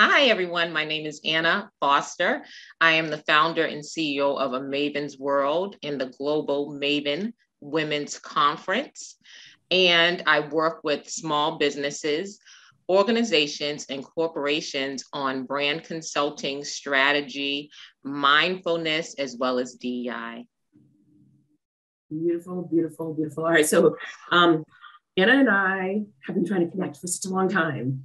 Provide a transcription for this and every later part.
Hi, everyone. My name is Anna Foster. I am the founder and CEO of A Maven's World in the Global Maven Women's Conference. And I work with small businesses, organizations, and corporations on brand consulting, strategy, mindfulness, as well as DEI. Beautiful, beautiful, beautiful. All right. So Anna and I have been trying to connect for such a long time.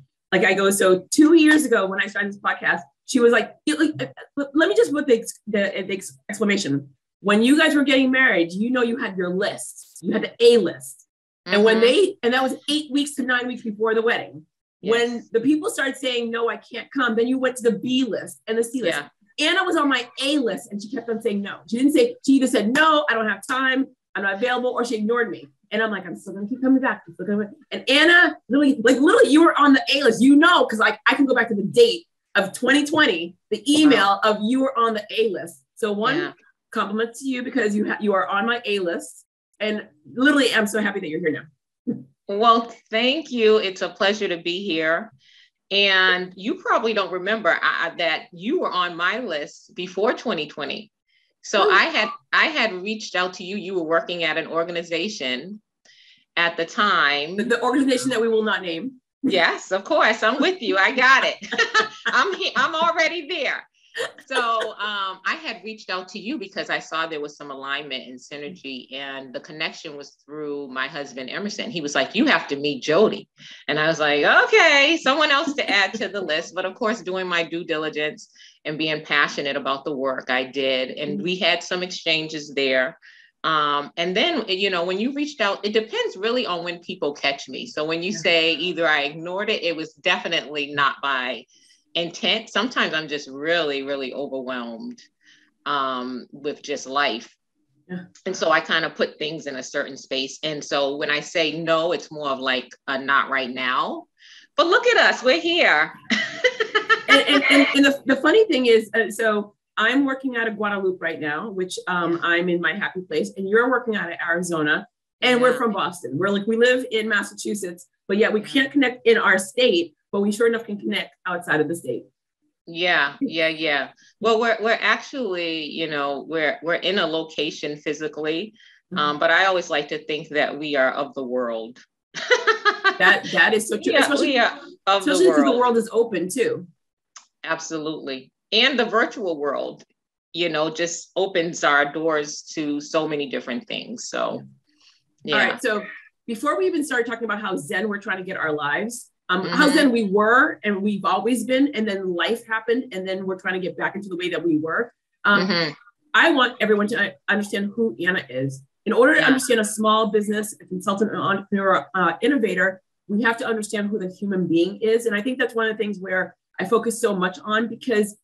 So 2 years ago when I started this podcast, she was like, let me just put the exclamation. When you guys were getting married, you had your list. You had the A list. Mm-hmm. And that was 8 weeks to 9 weeks before the wedding. Yes. When the people started saying, no, I can't come, then you went to the B list and the C list. Yeah. Anna was on my A list and she kept on saying no. She either said, no, I don't have time, I'm not available, or she ignored me. And I'm like, I'm still gonna keep coming back. And Anna, literally, you were on the A list, because I can go back to the date of 2020, the email of you were on the A list. So compliment to you because you are on my A list. And literally, I'm so happy that you're here now. Well, thank you. It's a pleasure to be here. And you probably don't remember that you were on my list before 2020. So I had reached out to you. You were working at an organization at the time. The organization that we will not name. Yes, of course. I'm with you. I got it. I'm already there. So I had reached out to you because I saw there was some alignment and synergy, and the connection was through my husband, Emerson. He was like, you have to meet Jodi. And I was like, okay, someone else to add to the list. But of course, doing my due diligence and being passionate about the work, I did. And we had some exchanges there. And then, when you reached out, it depends really on when people catch me. So when you say either I ignored it, it was definitely not by intent. Sometimes I'm just really, really overwhelmed with just life. Yeah. And so I kind of put things in a certain space. And so when I say no, it's more of like a not right now. But look at us, we're here. and the funny thing is, so I'm working out of Guadalupe right now, which I'm in my happy place, and you're working out of Arizona, and we're from Boston. We live in Massachusetts, but yet we can't connect in our state, but we sure enough can connect outside of the state. Yeah. Well, we're actually, we're in a location physically, but I always like to think that we are of the world. that is so true. Yeah, especially because the world is open too. Absolutely. And the virtual world, just opens our doors to so many different things. So, yeah. All right. So before we even start talking about how Zen we're trying to get our lives, how Zen we were and we've always been, and then life happened, and then we're trying to get back into the way that we were. I want everyone to understand who Anna is. In order to understand a small business, a consultant, an entrepreneur, innovator, we have to understand who the human being is. And I think that's one of the things where I focus so much on, because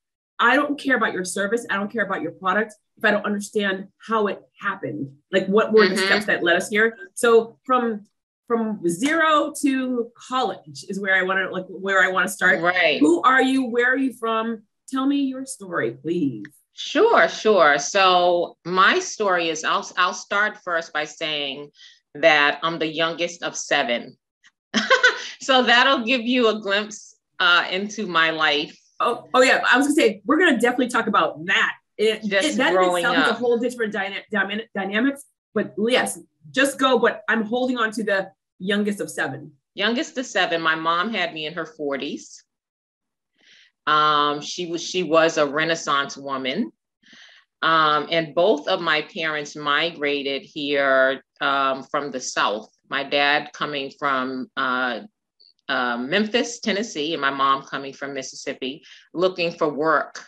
I don't care about your service. I don't care about your product if I don't understand how it happened. Like, what were the steps that led us here? So from zero to college is where I want to start. Right. Who are you? Where are you from? Tell me your story, please. Sure. So my story is, I'll start first by saying that I'm the youngest of 7. So that'll give you a glimpse into my life. Oh yeah. I was gonna say, we're gonna definitely talk about that. That in itself is a whole different dynamics. But yes, just go. But I'm holding on to the youngest of 7. Youngest of 7. My mom had me in her 40s. She was a Renaissance woman. And both of my parents migrated here from the South. My dad coming from Memphis, Tennessee, and my mom coming from Mississippi, looking for work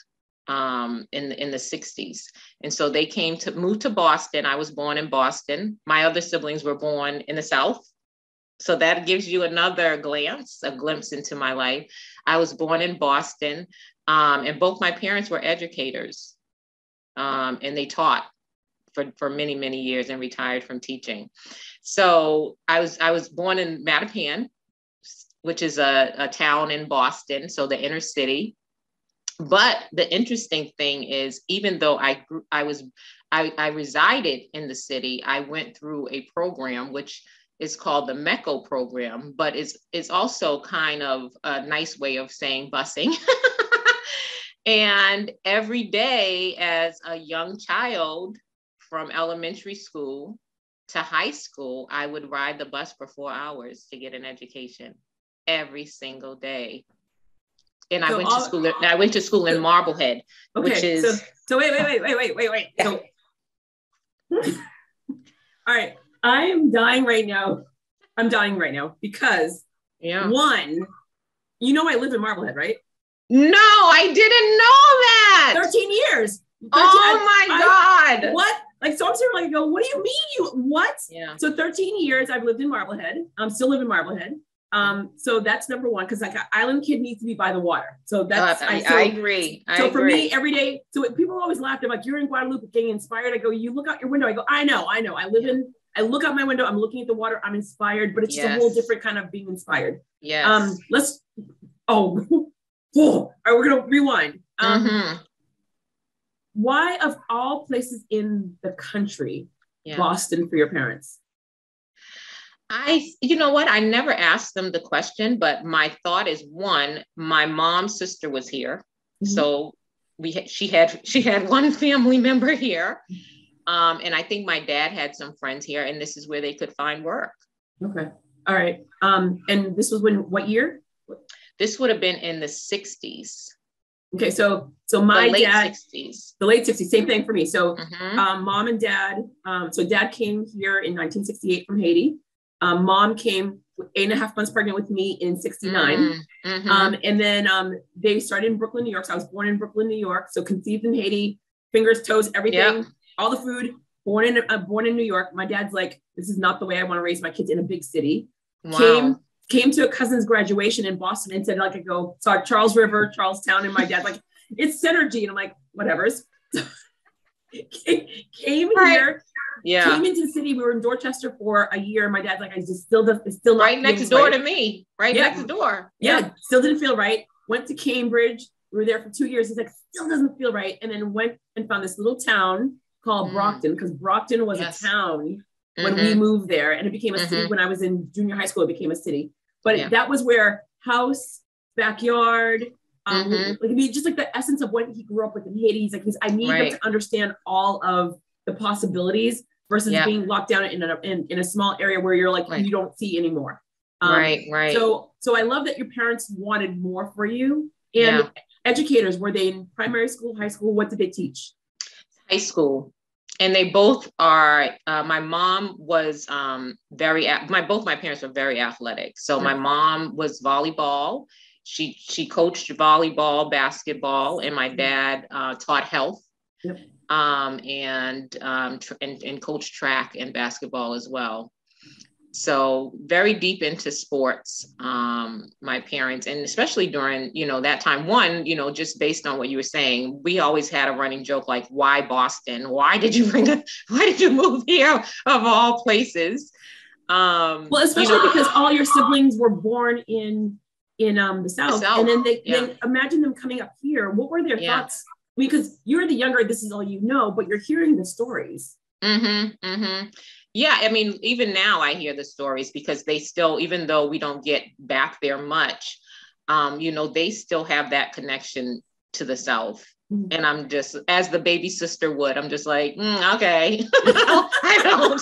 in the 60s. And so they moved to Boston. I was born in Boston. My other siblings were born in the South. So that gives you another glimpse into my life. I was born in Boston, and both my parents were educators, and they taught for many, many years and retired from teaching. So I was born in Mattapan, which is a town in Boston, so the inner city. But the interesting thing is, even though I resided in the city, I went through a program which It's called the MECO program, but it's also kind of a nice way of saying busing. And every day as a young child, from elementary school to high school, I would ride the bus for 4 hours to get an education every single day. And I went to school in Marblehead, which is so wait. So, all right, I am dying right now. I'm dying right now because one, I live in Marblehead, right? No, I didn't know that. 13 years. 13, oh my God. What? Like, so I'm sort of like, I go, what do you mean what? Yeah. So 13 years I've lived in Marblehead. I'm still living in Marblehead. So that's number one, because like an island kid needs to be by the water. So that's, I agree. So for me, every day, so people always laugh. They're like, you're in Guadalupe getting inspired. I go, you look out your window. I go, I know. I look out my window. I'm looking at the water. I'm inspired, but it's just a whole different kind of being inspired. Yes. All right, we're going to rewind. Why, of all places in the country, Boston for your parents? You know what? I never asked them the question, but my thought is, one, my mom's sister was here. So she had one family member here. And I think my dad had some friends here, and this is where they could find work. Okay. All right. And this was what year? This would have been in the 60s. Okay. So my late dad, 60s. The late 60s, same thing for me. So mom and dad, so dad came here in 1968 from Haiti. Mom came 8.5 months pregnant with me in 69. And then they started in Brooklyn, New York. So I was born in Brooklyn, New York. So conceived in Haiti, fingers, toes, everything, all the food, born in New York. My dad's like, this is not the way I want to raise my kids in a big city. Wow. Came to a cousin's graduation in Boston and said, like, I go, saw Charles River, Charlestown. And my dad's like, it's synergy. And I'm like, whatever's. Came here. Yeah. Came into the city. We were in Dorchester for a year. My dad's like, it's still right next door to me. Right next door. Yeah. Still didn't feel right. Went to Cambridge. We were there for 2 years. He's like, still doesn't feel right. And then went and found this little town called Brockton, because Brockton was a town when we moved there, and it became a city. When I was in junior high school, it became a city. But that was where house, backyard, just like the essence of what he grew up with in Haiti. He's like, I need them to understand all of the possibilities versus being locked down in a small area where you're like, you don't see anymore. Right. So I love that your parents wanted more for you. And educators, were they in primary school, high school? What did they teach? High school. And they both are, my mom was both my parents were very athletic. So my mom was volleyball. She coached volleyball, basketball, and my dad taught health and coached track and basketball as well. So very deep into sports, my parents, and especially during, that time, just based on what you were saying, we always had a running joke, like, why Boston? Why did you move here of all places? Well, especially because all your siblings were born in the South. And then they imagine them coming up here. What were their thoughts? Because you're the younger, this is all you know, but you're hearing the stories. Yeah, I mean, even now I hear the stories, because they still, even though we don't get back there much, they still have that connection to the South. And I'm just, as the baby sister would, I'm just like, okay, I don't.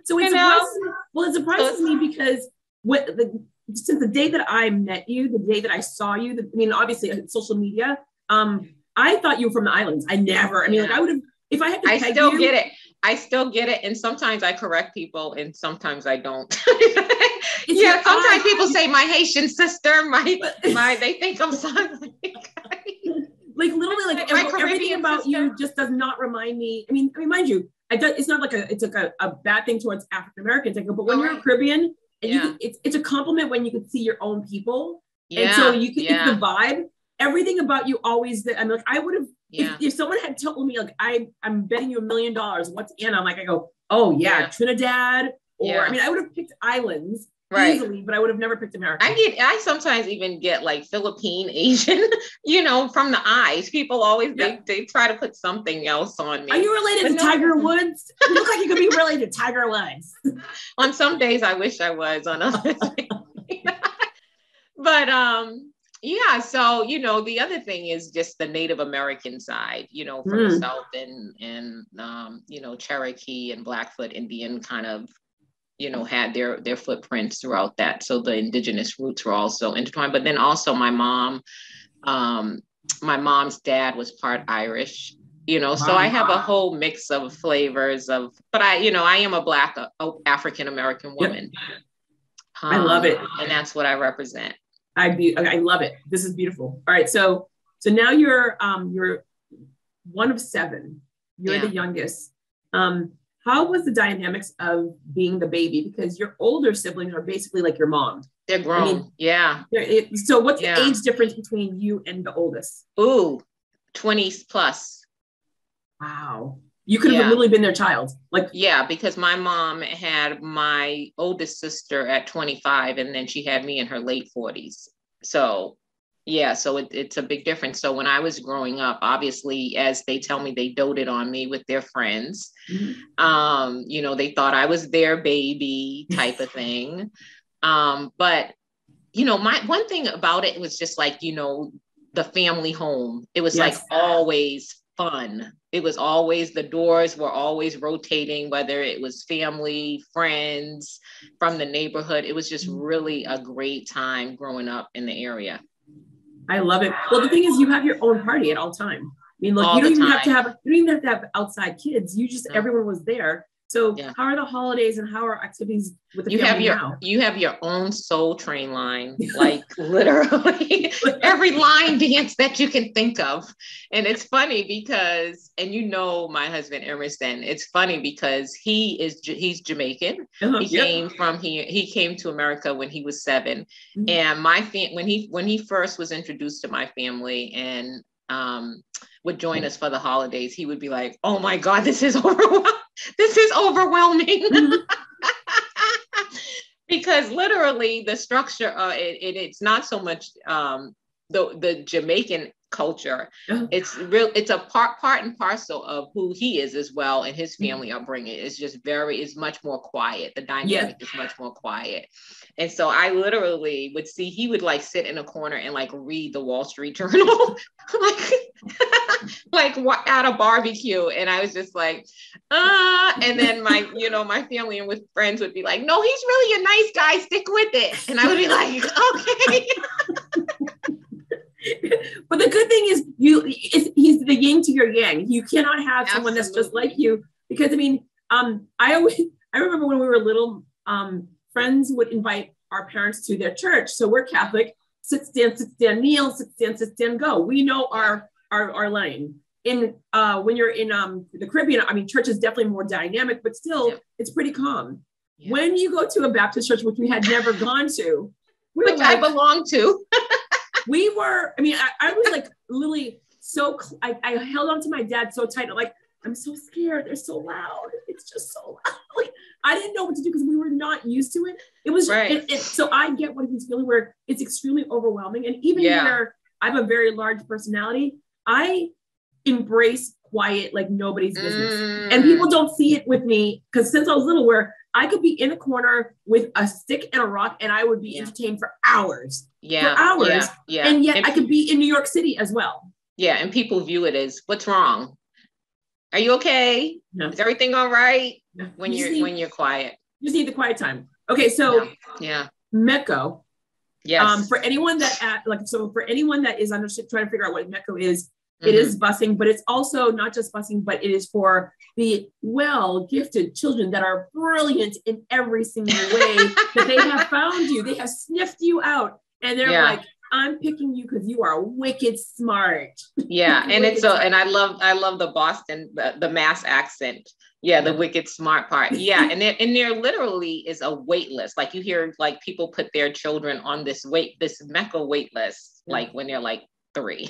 So it surprises me because since the day that I met you, the day that I saw you, obviously social media, I thought you were from the islands. I would have, if I had to I still get it. And sometimes I correct people and sometimes I don't. Sometimes people say my Haitian sister, they think I'm something. Like literally, like everything about you just does not remind me. I mean, mind you, it's not like it's like a bad thing towards African Americans. But when you're Caribbean, and it's a compliment when you can see your own people. And so it's the vibe. Everything about you always, I would have, if someone had told me, like, I'm betting you $1 million, what's Anna? I go, oh yeah, Trinidad. Or, I would have picked islands. Right. easily, but I would have never picked America. I sometimes even get like Philippine, Asian, from the eyes. People always, they try to put something else on me. Are you related to Tiger Woods? You look like you could be related to Tiger Woods. On some days, I wish I was. On other days. But yeah, so the other thing is just the Native American side, from the South and Cherokee and Blackfoot Indian kind of had their footprints throughout that. So the indigenous roots were also intertwined. But then also my mom's dad was part Irish, so I have a whole mix of flavors but I am a Black African American woman. Yep. I love it. And that's what I represent. I love it. This is beautiful. All right. So now you're one of 7. You're the youngest. How was the dynamics of being the baby? Because your older siblings are basically like your mom. They're grown. So what's the age difference between you and the oldest? Ooh, 20s plus. Wow. You could have literally been their child. Because my mom had my oldest sister at 25, and then she had me in her late 40s. So it's a big difference. So when I was growing up, obviously, as they tell me, they doted on me with their friends. Mm-hmm. They thought I was their baby type of thing. But my one thing about it was just the family home. It was always fun. It was always, the doors were always rotating, whether it was family, friends from the neighborhood. It was just really a great time growing up in the area. I love it. Well, the thing is, you have your own party at all time. I mean, look, you don't even have to have outside kids. You just, everyone was there. So how are the holidays and how are activities with the family now? You have your own Soul Train line, literally every line dance that you can think of. And it's funny because, and my husband Emerson, it's funny because he's Jamaican. He came from here. He came to America when he was 7. Mm-hmm. And when he first was introduced to my family and would join us for the holidays, he would be like, "Oh my God, this is overwhelming. This is overwhelming." Mm-hmm. Because literally the structure, it's not so much the Jamaican culture. It's a part and parcel of who he is as well, and his family upbringing is is much more quiet. The dynamic is much more quiet. And so I literally would see, he would sit in a corner and read the Wall Street Journal, at a barbecue. And I was just and then my family and with friends would be like, "No, he's really a nice guy. Stick with it." And I would be like, "Okay." But the good thing is he's the yin to your yang. You cannot have someone that's just like you, because I remember when we were little, friends would invite our parents to their church. So we're Catholic, sit, stand, kneel, sit, stand, go. We know our lane. When you're in the Caribbean, church is definitely more dynamic, but still it's pretty calm. Yeah. When you go to a Baptist church, which we had never gone to, which I belong to. We were, I was literally I held on to my dad so tight. I'm so scared. They're so loud. It's just so loud. I didn't know what to do because we were not used to it. It was so I get what he's feeling, where it's extremely overwhelming. And even where I have a very large personality, I embrace quiet like nobody's business. And people don't see it with me, because since I was little, where I could be in a corner with a stick and a rock and I would be entertained for hours. And yet I could be in New York City as well. Yeah. And people view it as, "What's wrong? Are you okay? No. Is everything all right?" No. When you're quiet. You just need the quiet time. Okay. So Mecco. Yes. For anyone that for anyone that is trying to figure out what Mecco is, it is busing, but it's also not just busing, but it is for the well-gifted children that are brilliant in every single way that they have found you. They have sniffed you out, and they're like, "I'm picking you because you are wicked smart." Yeah, and and I love the Boston, the Mass accent. Yeah, the wicked smart part. Yeah, and there literally is a wait list. You hear people put their children on this Mecca wait list, when they're 3.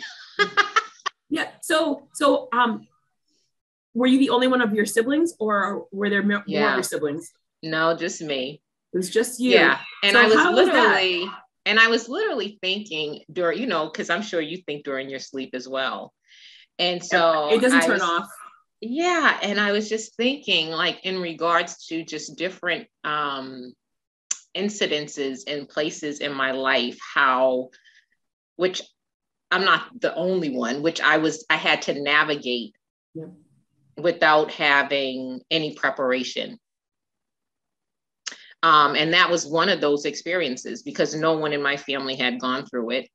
Yeah. So, were you the only one of your siblings, or were there more of your siblings? No, just me. It was just you. Yeah. And So I was how was that? literally thinking during, you know, because I'm sure you think during your sleep as well. And so It doesn't turn off. Yeah. And I was just thinking, like, in regards to just different incidences and places in my life, which I'm not the only one, which I had to navigate without having any preparation. And that was one of those experiences because no one in my family had gone through it.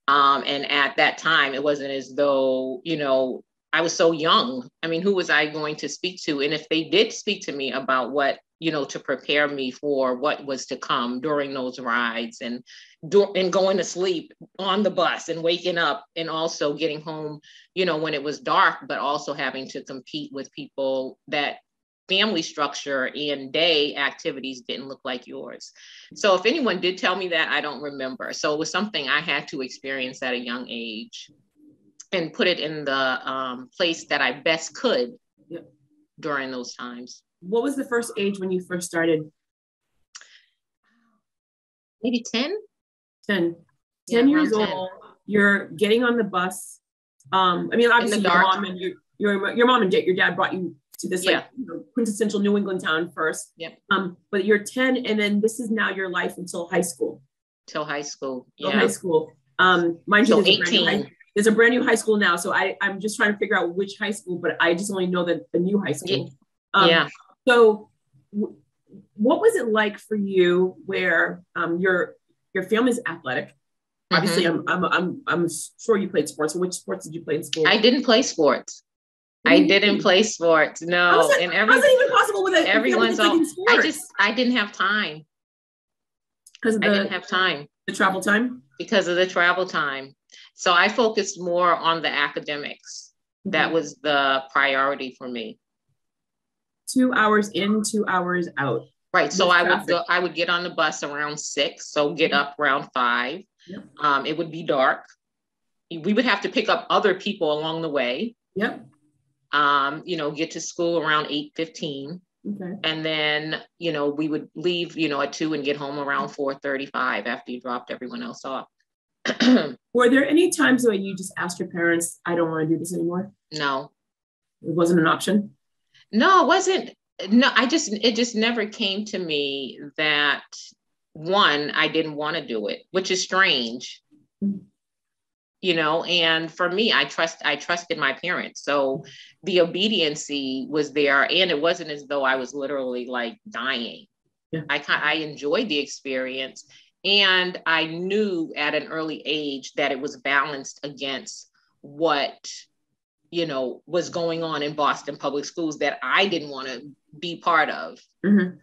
And at that time, it wasn't as though, you know, I was so young. I mean, who was I going to speak to? And if they did speak to me about what, you know, to prepare me for what was to come during those rides and going to sleep on the bus and waking up and also getting home, you know, when it was dark, but also having to compete with people that family structure and day activities didn't look like yours. So if anyone did tell me that, I don't remember. So it was something I had to experience at a young age and put it in the place that I best could during those times. What was the first age when you first started? Maybe 10? 10 years old. You're getting on the bus. I mean, obviously your mom and your mom and your dad brought you to this like, you know, quintessential New England town first. Yep. But you're 10 and then this is now your life until high school. Till high school. Yeah. High school. Mind so you, there's a brand new high school now. So I'm just trying to figure out which high school, but I just only know that the new high school. So what was it like for you where your family's athletic? Obviously, I'm sure you played sports. So which sports did you play in school? I didn't play sports. I didn't play sports. No. How's that even possible with everyone's all, I didn't have time. Because I didn't have time. The travel time? Because of the travel time. So I focused more on the academics. That was the priority for me. 2 hours in, 2 hours out. Right. So I would get on the bus around 6. So get up around 5. Yep. It would be dark. We would have to pick up other people along the way. Yep. You know, get to school around 8:15. Okay. And then, you know, we would leave, you know, at 2 and get home around 4:35 after you dropped everyone else off. Were there any times when you just asked your parents, I don't want to do this anymore? No. It wasn't an option? No, it wasn't. No, it just never came to me that one, I didn't want to do it, which is strange. You know, and for me, I trusted my parents. So the obediency was there. And it wasn't as though I was literally like dying. Yeah. I enjoyed the experience. And I knew at an early age that it was balanced against what, you know, was going on in Boston public schools that I didn't want to be part of. Mm-hmm.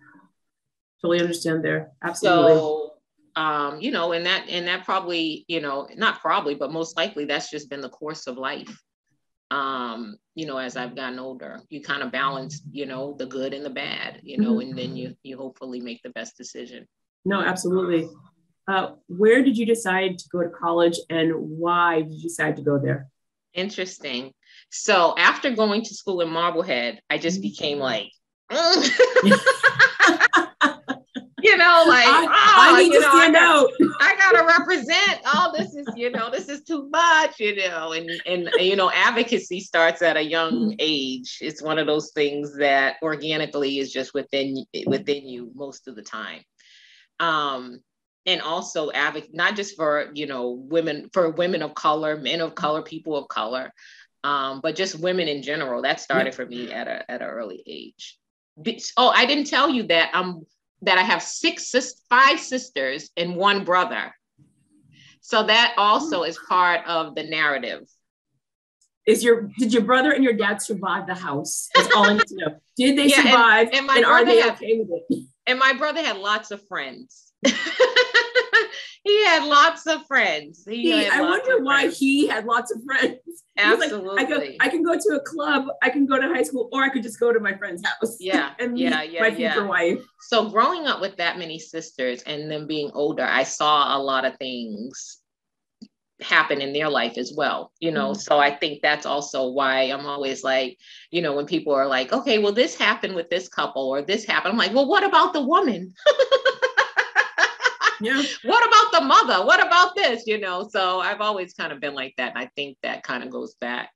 Totally understand there. Absolutely. So, you know, and that probably, you know, not probably, but most likely that's just been the course of life. You know, as I've gotten older, you kind of balance, you know, the good and the bad, you know, and then you hopefully make the best decision. No, absolutely. Where did you decide to go to college and why did you decide to go there? Interesting. So after going to school in Marblehead, I just became like, you know, like, I need to stand out. I gotta represent. Oh, this is, you know, this is too much, you know, and you know, advocacy starts at a young age. It's one of those things that organically is just within you most of the time. And also not just for, you know, women of color, men of color, people of color, but just women in general. That started for me at an early age. Oh, I didn't tell you that I have 5 sisters and 1 brother. So that also is part of the narrative. Did your brother and your dad survive the house? That's all I need to know. Did they survive? And are they okay with it? And my brother had lots of friends. He had lots of friends. I wonder why he had lots of friends. Absolutely. Like, I can go to a club, I can go to high school, or I could just go to my friend's house. And meet my future wife. So growing up with that many sisters and then being older, I saw a lot of things happen in their life as well, you know. So I think that's also why I'm always like, you know, when people are like, okay, well, this happened with this couple or this happened, I'm like, well, what about the woman? Yeah. What about the mother? What about this? So I've always kind of been like that. And I think that kind of goes back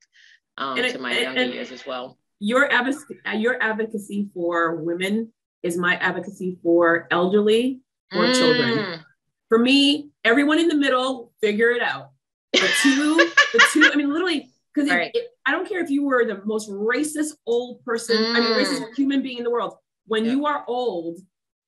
to my younger years as well. Your advocacy for women is my advocacy for elderly or children. For me, everyone in the middle, figure it out. The two, I mean, literally, because I don't care if you were the most racist old person, racist human being in the world. When you are old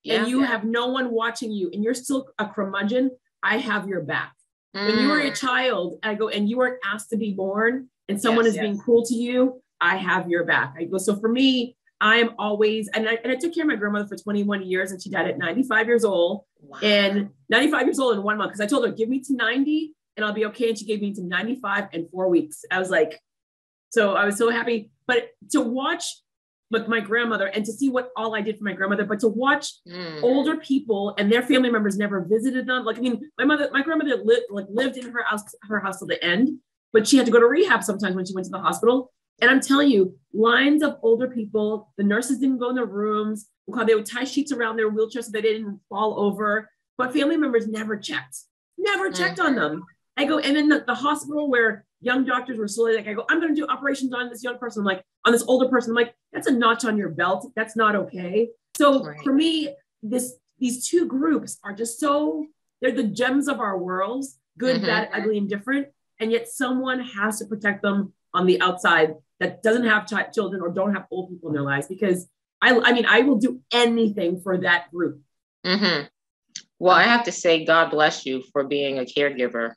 and you have no one watching you and you're still a curmudgeon, I have your back. When you were a child, and you weren't asked to be born and someone is being cruel to you, I have your back. So for me, I'm always, and I took care of my grandmother for 21 years and she died at 95 years old. Wow. And 95 years old in 1 month. Because I told her, give me to 90 and I'll be okay. And she gave me to 95 in 4 weeks. I was like, so I was so happy. But to watch my grandmother and to see what all I did for my grandmother, but to watch older people and their family members never visited them. Like, I mean, my grandmother lived in her house till the end, but she had to go to rehab sometimes when she went to the hospital. And I'm telling you, lines of older people, the nurses didn't go in their rooms. They would tie sheets around their wheelchairs so they didn't fall over. But family members never checked on them. I go, and in the hospital where young doctors were slowly like, I go, I'm going to do operations on this young person. I'm like, on this older person. I'm like, that's a notch on your belt. That's not okay. So for me, these two groups are just they're the gems of our worlds, good, bad, ugly, and different. And yet someone has to protect them on the outside that doesn't have children or don't have old people in their lives, because I will do anything for that group. Well, I have to say, God bless you for being a caregiver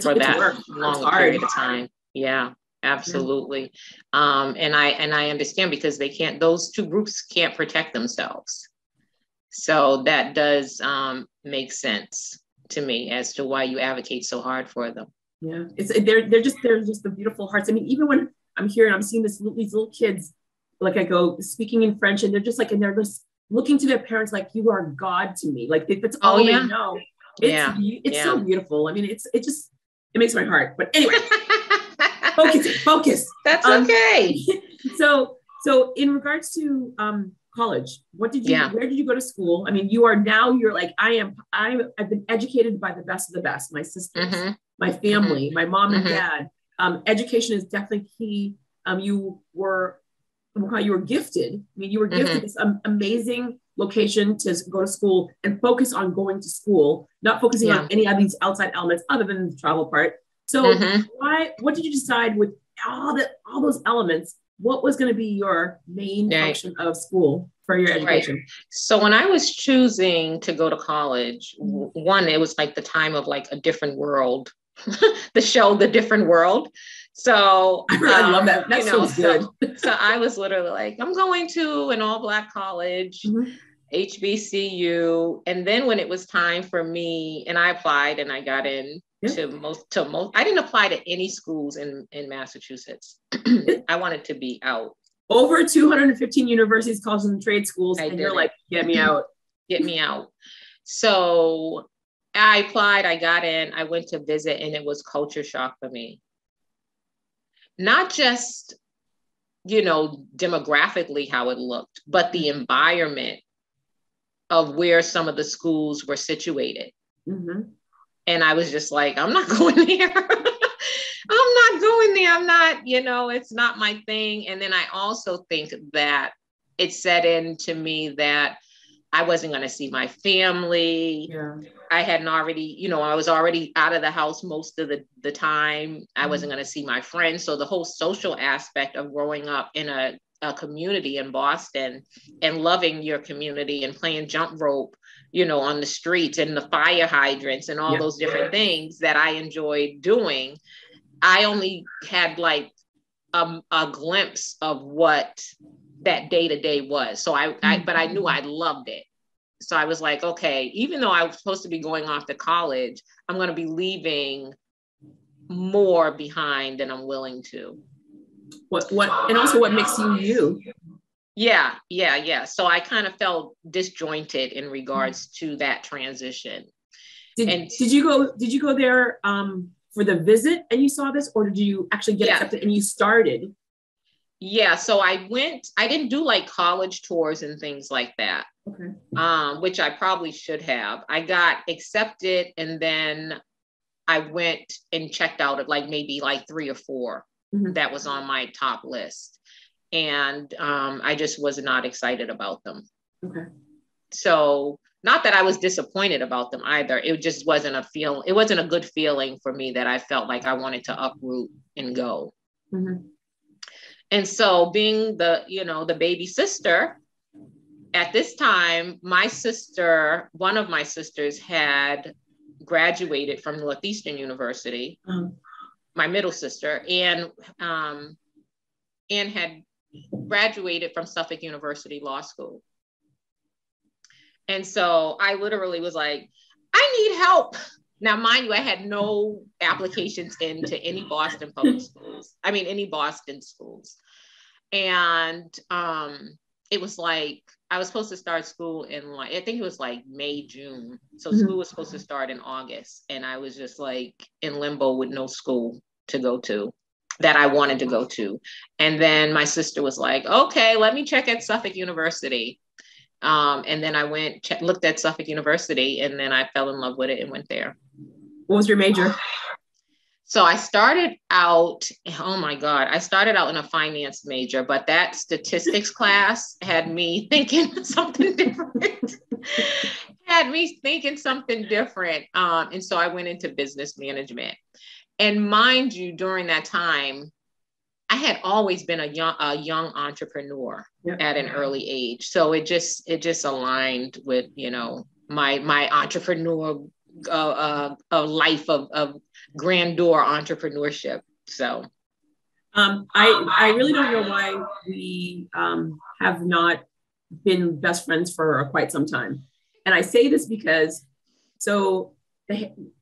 for that long period of time. Yeah, absolutely. And I understand, because those two groups can't protect themselves. So that does make sense to me as to why you advocate so hard for them. Yeah, they're just the beautiful hearts. I mean, even when I'm here and I'm seeing these little kids, like I go speaking in French, and they're just like, and they're just looking to their parents like, you are God to me. Like that's all they know. It's so beautiful. I mean, it makes my heart. But anyway, focus. That's okay. So in regards to college, where did you go to school? I mean, you're like, I've been educated by the best of the best, my sisters, my family, my mom and dad. Education is definitely key. You were gifted. I mean, you were gifted this amazing location to go to school and focus on going to school, not focusing on any of these outside elements other than the travel part. So what did you decide with all those elements? What was going to be your main function of school for your education? Right. So when I was choosing to go to college, one, it was like the time of like A Different World, the show, The Different World. So I love that. That sounds good. So I was literally like, I'm going to an all-Black college, HBCU. And then when it was time for me, and I applied and I got in to most, I didn't apply to any schools in Massachusetts. I wanted to be out. Over 215 universities, colleges, and trade schools. And you're like, get me out. Get me out. So I applied, I got in, I went to visit, and it was culture shock for me. Not just, demographically how it looked, but the environment of where some of the schools were situated. And I was just like, I'm not going there. I'm not going there. I'm not, it's not my thing. And then I also think that it set into me that I wasn't going to see my family. Yeah. I hadn't already, I was already out of the house most of the time. I wasn't going to see my friends. So the whole social aspect of growing up in a community in Boston and loving your community and playing jump rope, on the streets and the fire hydrants and all those different things that I enjoyed doing. I only had like a glimpse of what that day-to-day was. So but I knew I loved it. So I was like, okay, even though I was supposed to be going off to college, I'm going to be leaving more behind than I'm willing to. And also what makes you you? Yeah. So I kind of felt disjointed in regards to that transition. Did you go there for the visit and you saw this, or did you actually get accepted and you started? Yeah. So I didn't do like college tours and things like that. Okay. Which I probably should have. I got accepted, and then I went and checked out at like maybe like 3 or 4 that was on my top list. And I just was not excited about them. Okay. So not that I was disappointed about them either. It just wasn't it wasn't a good feeling for me that I felt like I wanted to uproot and go. And so being the baby sister, at this time, one of my sisters had graduated from Northeastern University, my middle sister, and had graduated from Suffolk University Law School. And so I literally was like, I need help. Now, mind you, I had no applications into any Boston public schools. I mean, any Boston schools. And it was like, I was supposed to start school in I think it was like May, June. So school was supposed to start in August. And I was just like in limbo with no school to go to that I wanted to go to. And then my sister was like, okay, let me check at Suffolk University. And then I looked at Suffolk University, and then I fell in love with it and went there. What was your major? So I started out, oh my God, I started out in a finance major, but that statistics class had me thinking something different. And so I went into business management. And mind you, during that time, I had always been a young entrepreneur at an early age. So it just aligned with, my entrepreneur a life of grandeur entrepreneurship. So I really don't know why we have not been best friends for quite some time. And I say this because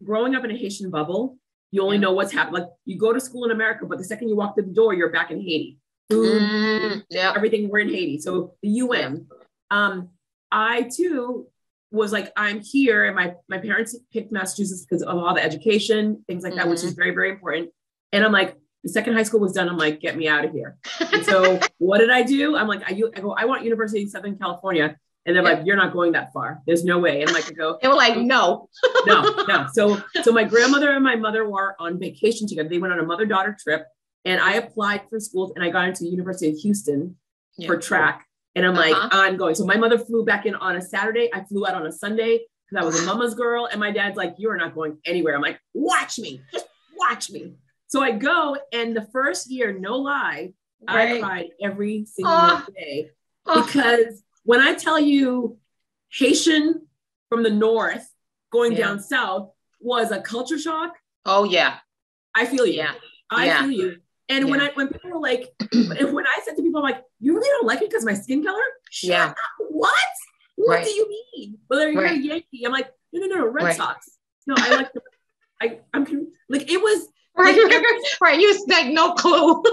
growing up in a Haitian bubble, you only know what's happening. Like you go to school in America, but the second you walk through the door, you're back in Haiti. Food, everything, we're in Haiti. So the UN. I too was like, I'm here, and my parents picked Massachusetts because of all the education, things like that, which is very, very important. And I'm like, the second high school was done, I'm like, get me out of here. And so what did I do? I'm like, I want University of Southern California. And they're like, you're not going that far. There's no way. And I'm like, they were like, no. No. So my grandmother and my mother were on vacation together. They went on a mother-daughter trip, and I applied for schools, and I got into the University of Houston for track. And I'm like, I'm going. So my mother flew back in on a Saturday. I flew out on a Sunday because I was a mama's girl. And my dad's like, you are not going anywhere. I'm like, watch me, just watch me. So I go, and the first year, no lie, I cried every single day because when I tell you Haitian from the north going down south was a culture shock. Oh yeah. I feel you. Yeah. I feel you. And when people were like, when I said to people, I'm like, you really don't like it because my skin color? Shut up. What? What do you mean? Well, you're a Yankee. I'm like, no, Red Sox. No, I like I'm like, it was like you like no clue.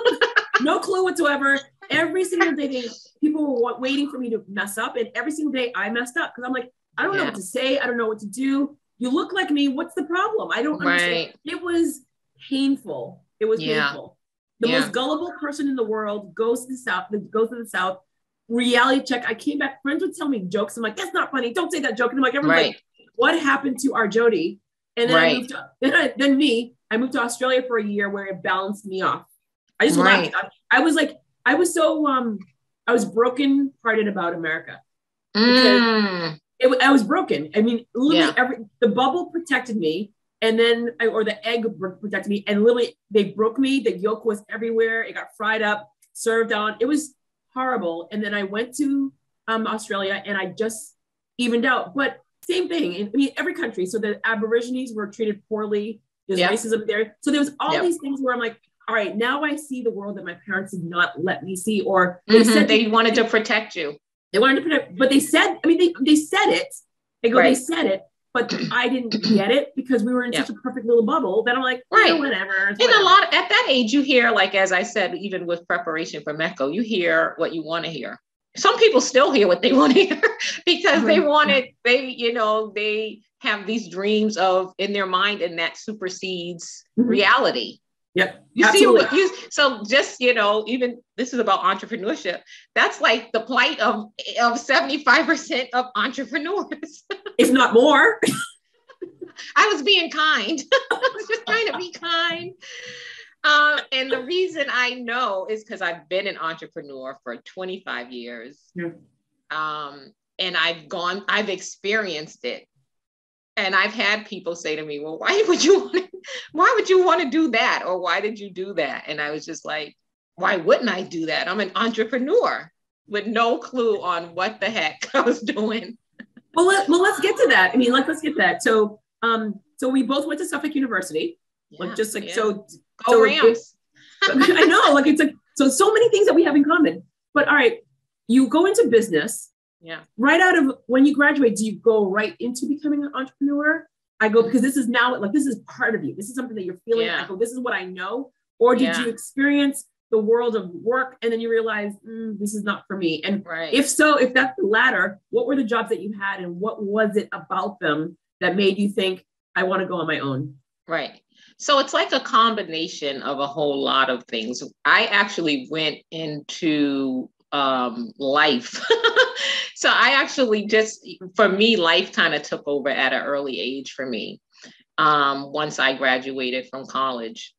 No clue whatsoever. Every single day, people were waiting for me to mess up. And every single day I messed up because I'm like, I don't know what to say. I don't know what to do. You look like me. What's the problem? I don't understand. It was painful. It was painful. The most gullible person in the world goes to the South, reality check. I came back, friends would tell me jokes. I'm like, that's not funny. Don't say that joke. And I'm like, everyone's like, what happened to our Jodi? And then I moved to Australia for a year where it balanced me off. I just left. I was broken hearted about America. I was broken. I mean, literally the bubble protected me. And then, or the egg protected me, and literally they broke me. The yolk was everywhere. It got fried up, served on. It was horrible. And then I went to Australia, and I just evened out. But same thing. I mean, every country. So the Aborigines were treated poorly. There's racism there. So there was all these things where I'm like, all right, now I see the world that my parents did not let me see, or they said they wanted to protect you. They wanted to protect, but they said, I mean, they said it. They said it. But I didn't get it because we were in such a perfect little bubble that I'm like, whatever. And a lot at that age, you hear, like, as I said, even with preparation for MECO, you hear what you want to hear. Some people still hear what they want to hear because they have these dreams in their mind, and that supersedes reality. Yep. You Absolutely. see what you, so just, even this is about entrepreneurship. That's like the plight of 75% of entrepreneurs. If not more. I was being kind. I was just trying to be kind. And the reason I know is because I've been an entrepreneur for 25 years. Yeah. And I've experienced it. And I've had people say to me, well, why would you want to do that? Or why did you do that? And I was just like, why wouldn't I do that? I'm an entrepreneur with no clue on what the heck I was doing. Well, let's get to that. I mean, let's get to that. So we both went to Suffolk University. Yeah, Go Rams. I know, it's like, so many things that we have in common. But all right, you go into business. Yeah. Right out of when you graduate, do you go right into becoming an entrepreneur? I go, because this is now, this is part of you. This is something that you're feeling. Yeah. I go, this is what I know. Or did you experience the world of work and then you realize this is not for me? And if so, if that's the latter, what were the jobs that you had and what was it about them that made you think, I want to go on my own? Right. So it's like a combination of a whole lot of things. I actually went into life. So I actually for me, life kind of took over at an early age for me once I graduated from college.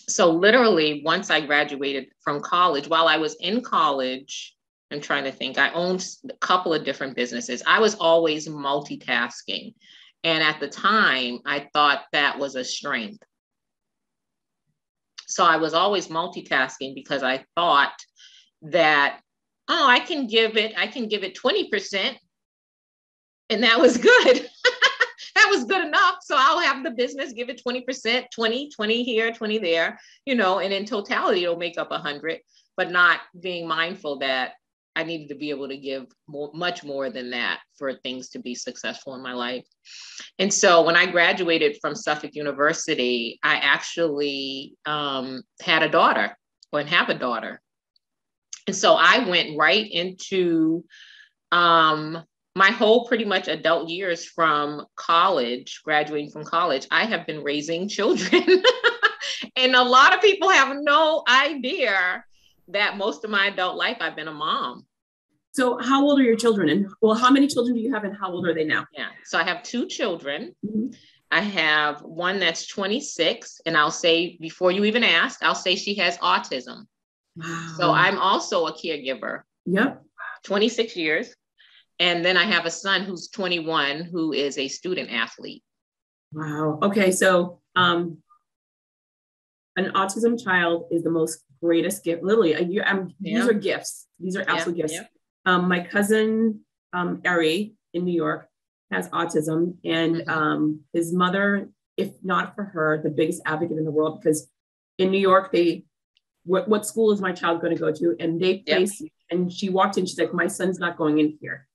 So literally, once I graduated from college, while I was in college, I'm trying to think, I owned a couple of different businesses. I was always multitasking. And at the time, I thought that was a strength. So I was always multitasking because I thought that, I can give it 20%. And that was good. That was good enough. So I'll have the business give it 20%, 20 here, 20 there, and in totality, it'll make up 100, but not being mindful that I needed to be able to give much more than that for things to be successful in my life. And so when I graduated from Suffolk University, I actually had a daughter, or have a daughter. And so I went right into my whole pretty much adult years from college, graduating from college. I have been raising children. And a lot of people have no idea that most of my adult life I've been a mom. So how old are your children? And how many children do you have and how old are they now? Yeah. So I have 2 children. Mm-hmm. I have one that's 26. And I'll say, before you even ask, I'll say she has autism. Wow. So I'm also a caregiver. Yep. 26 years. And then I have a son who's 21, who is a student athlete. Wow. Okay. So an autism child is the most greatest gift. Literally, these are gifts. These are absolute gifts. Yeah. My cousin, Ari in New York, has autism, and his mother, if not for her, the biggest advocate in the world, because in New York, what school is my child going to go to? And they place, and she walked in, she's like, my son's not going in here.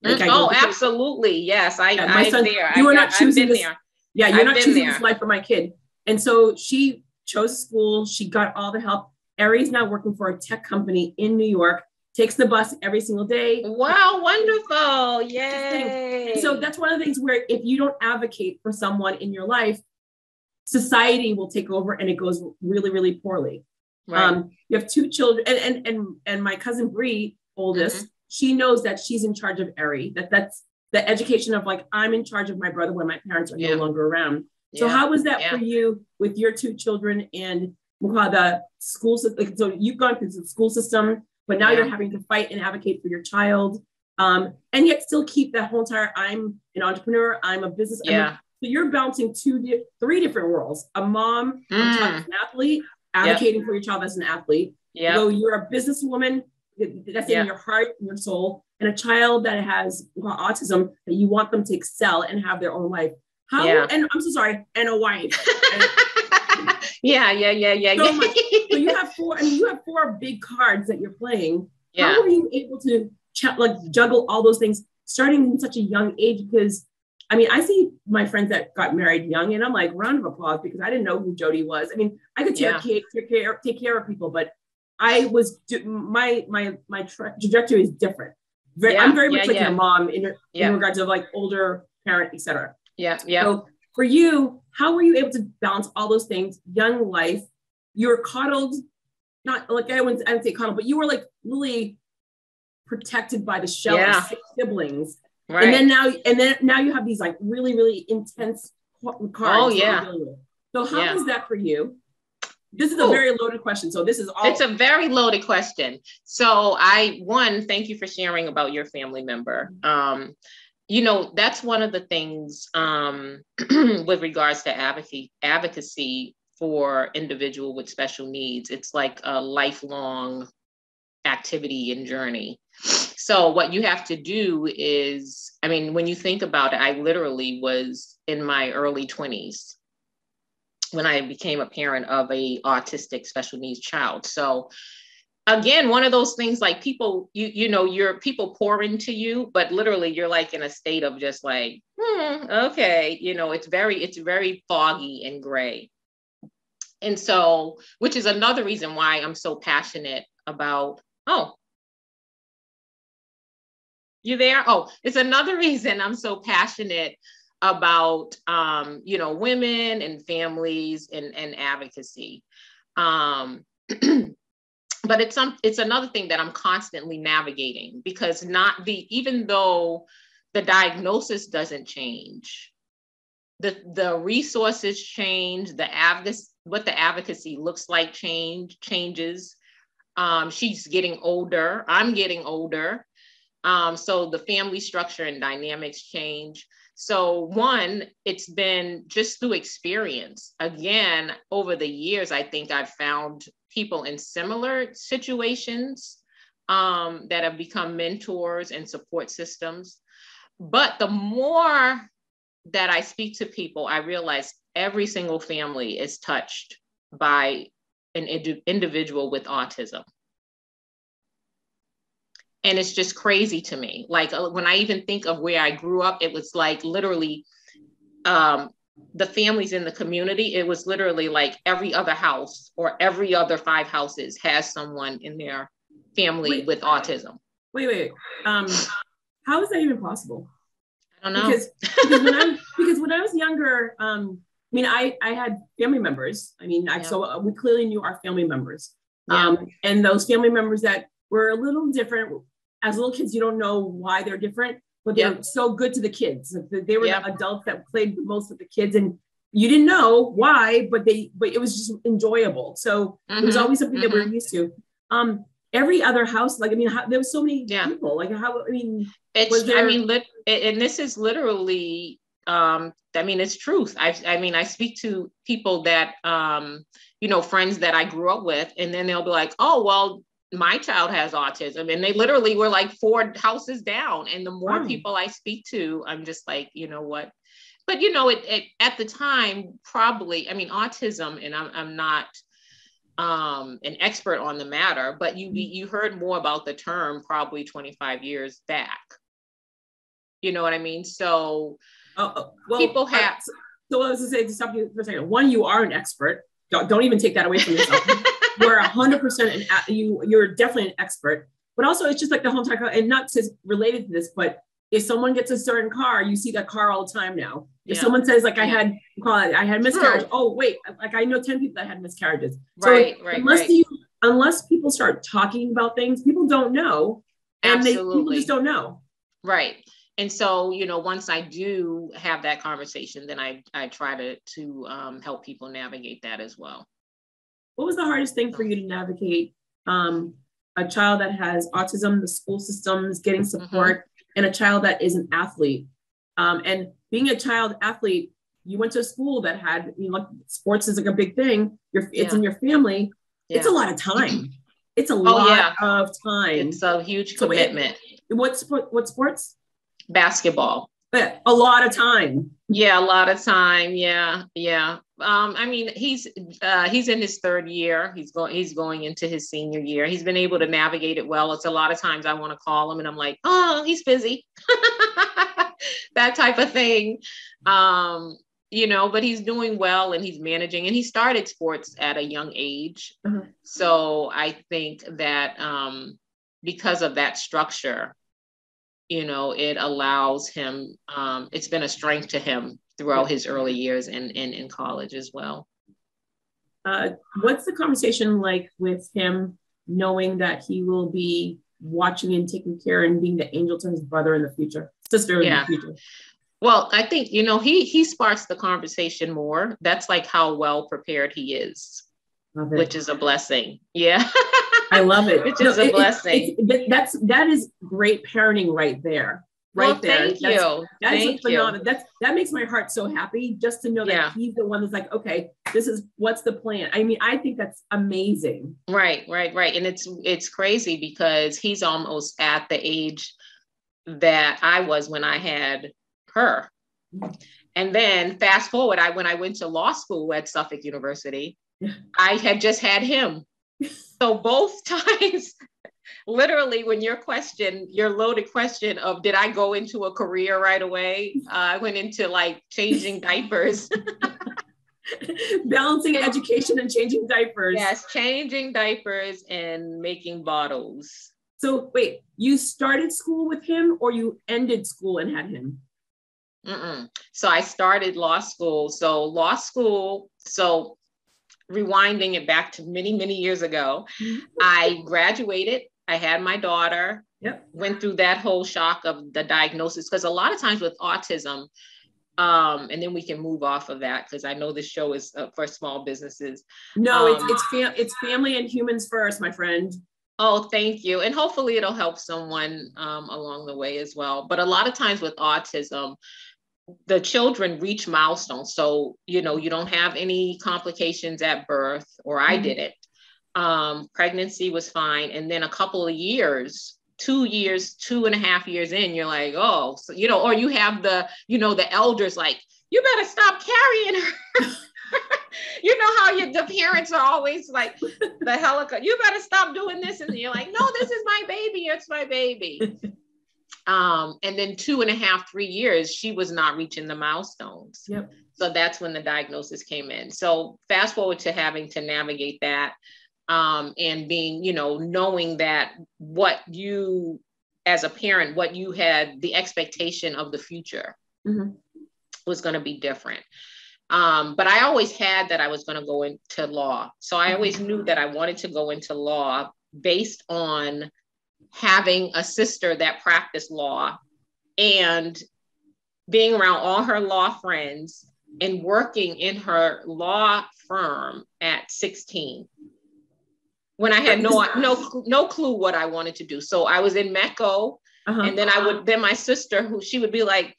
Like, absolutely. Yes. My son, you are not choosing this. Yeah, you're not choosing this life for my kid. And so she chose school. She got all the help. Ari's now working for a tech company in New York, takes the bus every single day. Wow, wonderful. Yay. And so that's one of the things where if you don't advocate for someone in your life, society will take over and it goes really, really poorly. Right. You have 2 children and my cousin Bree, oldest, she knows that she's in charge of Ari, that's the education of like, I'm in charge of my brother when my parents are no longer around. So how was that for you with your 2 children and the school system? So you've gone through the school system, but now you're having to fight and advocate for your child, and yet still keep that whole entire, I'm an entrepreneur, I'm a business. So you're bouncing 3 different worlds, a mom, a child as an athlete, advocating for your child as an athlete. So you're a businesswoman, that's in your heart and your soul, and a child that has autism that you want them to excel and have their own life. And I'm so sorry, and a wife. Yeah. So much. So you have 4. I mean, you have 4 big cards that you're playing. How are you able to juggle all those things starting in such a young age? Because I mean, I see my friends that got married young, and I'm like, round of applause, because I didn't know who Jodi was. I mean, I could take care of people, but I was my trajectory is different. I'm very much like your mom in regards of like older parent, etc. Yeah. So for you, how were you able to balance all those things? Young life, you're coddled, not like I wouldn't say coddled, but you were like really protected by the shell of 6 siblings. Right. And then now you have these like really, really intense cards. Oh, yeah. So how was that for you? This is a very loaded question. So this is all. It's a very loaded question. So thank you for sharing about your family member. That's one of the things with regards to advocacy for individual with special needs. It's like a lifelong activity and journey. So what you have to do is, when you think about it, I literally was in my early 20s when I became a parent of a autistic special needs child. So again, one of those things like people, your people pour into you, but literally you're like in a state of just like, okay, it's very foggy and gray. And so, which is another reason why I'm so passionate about, you there? It's another reason I'm so passionate about, women and families and advocacy. But it's another thing that I'm constantly navigating, because even though the diagnosis doesn't change, the resources change, what the advocacy looks like changes. She's getting older, I'm getting older. So the family structure and dynamics change. So it's been just through experience. Again, over the years, I think I've found people in similar situations that have become mentors and support systems. But the more that I speak to people, I realize every single family is touched by an individual with autism. And it's just crazy to me. Like when I even think of where I grew up, it was like literally the families in the community. It was literally like every other house or every other 5 houses has someone in their family with autism. Wait. How is that even possible? I don't know. Because when I was younger, I had family members. So we clearly knew our family members. And those family members that were a little different. As little kids, you don't know why they're different, but they're so good to the kids. They were the adults that played the most with the kids, and you didn't know why, but it was just enjoyable. So it was always something that we were used to. Every other house, there was so many people. And this is literally, it's truth. I speak to people that, friends that I grew up with, and then they'll be like, oh, well, my child has autism, and they literally were like 4 houses down. And the more people I speak to, I'm just like, you know what? But at the time, probably, autism, and I'm not an expert on the matter, but you heard more about the term probably 25 years back. You know what I mean? So people have. So I was going to say, to stop you for a second. One, you are an expert. Don't even take that away from yourself. You're 100%, you're definitely an expert, but also it's just like the whole time, and not just related to this, but if someone gets a certain car, you see that car all the time now. If someone says like, I had miscarriage. True. Oh wait, like I know 10 people that had miscarriages. So unless people start talking about things, people don't know. And people just don't know. Right. And so, once I do have that conversation, then I try to help people navigate that as well. What was the hardest thing for you to navigate? A child that has autism, the school systems, getting support, and a child that is an athlete. And being a child athlete, you went to a school that had, sports is like a big thing. It's in your family. Yeah. It's a lot of time. It's a lot of time. It's a huge commitment. What sports? Basketball. But a lot of time. Yeah, a lot of time. Yeah. He's in his 3rd year. He's going into his senior year. He's been able to navigate it well. It's a lot of times I want to call him and I'm like, oh, he's busy. That type of thing. But he's doing well and he's managing, and he started sports at a young age. So I think that because of that structure, it allows him, it's been a strength to him throughout his early years and in college as well. What's the conversation like with him, knowing that he will be watching and taking care and being the angel to his brother in the future, sister in the future? Well, I think, he sparks the conversation more. That's like how well prepared he is, which is a blessing. Yeah. I love it. Which is a blessing. That is great parenting right there. Right there. Thank you. That's phenomenal. That makes my heart so happy just to know that he's the one that's like, okay, what's the plan? I mean, I think that's amazing. Right. And it's crazy because he's almost at the age that I was when I had her. And then fast forward, when I went to law school at Suffolk University, I had just had him. So both times, literally, when your loaded question of did I go into a career right away? I went into like changing diapers. Balancing education and changing diapers. Yes, changing diapers and making bottles. So wait, you started school with him or you ended school and had him? So I started law school. So rewinding it back to many, many years ago, I graduated. I had my daughter, went through that whole shock of the diagnosis, because a lot of times with autism, and then we can move off of that because I know this show is for small businesses. No, it's family and humans first, my friend. Oh, thank you. And hopefully it'll help someone along the way as well. But a lot of times with autism, the children reach milestones. So, you don't have any complications at birth, or I didn't. Pregnancy was fine. And then a couple of years, 2.5 years in, you're like, oh, so, or you have the elders like, you better stop carrying her. You know how the parents are always like the helicopter, you better stop doing this. And you're like, no, this is my baby. It's my baby. And then 2.5, 3 years, she was not reaching the milestones. Yep. So that's when the diagnosis came in. So fast forward to having to navigate that, and being, knowing that what you, as a parent, what you had, the expectation of the future was going to be different. But I always had that I was going to go into law. So I always knew that I wanted to go into law based on having a sister that practiced law and being around all her law friends and working in her law firm at 16 when I had no clue what I wanted to do. So I was in MECO, and then my sister, she would be like,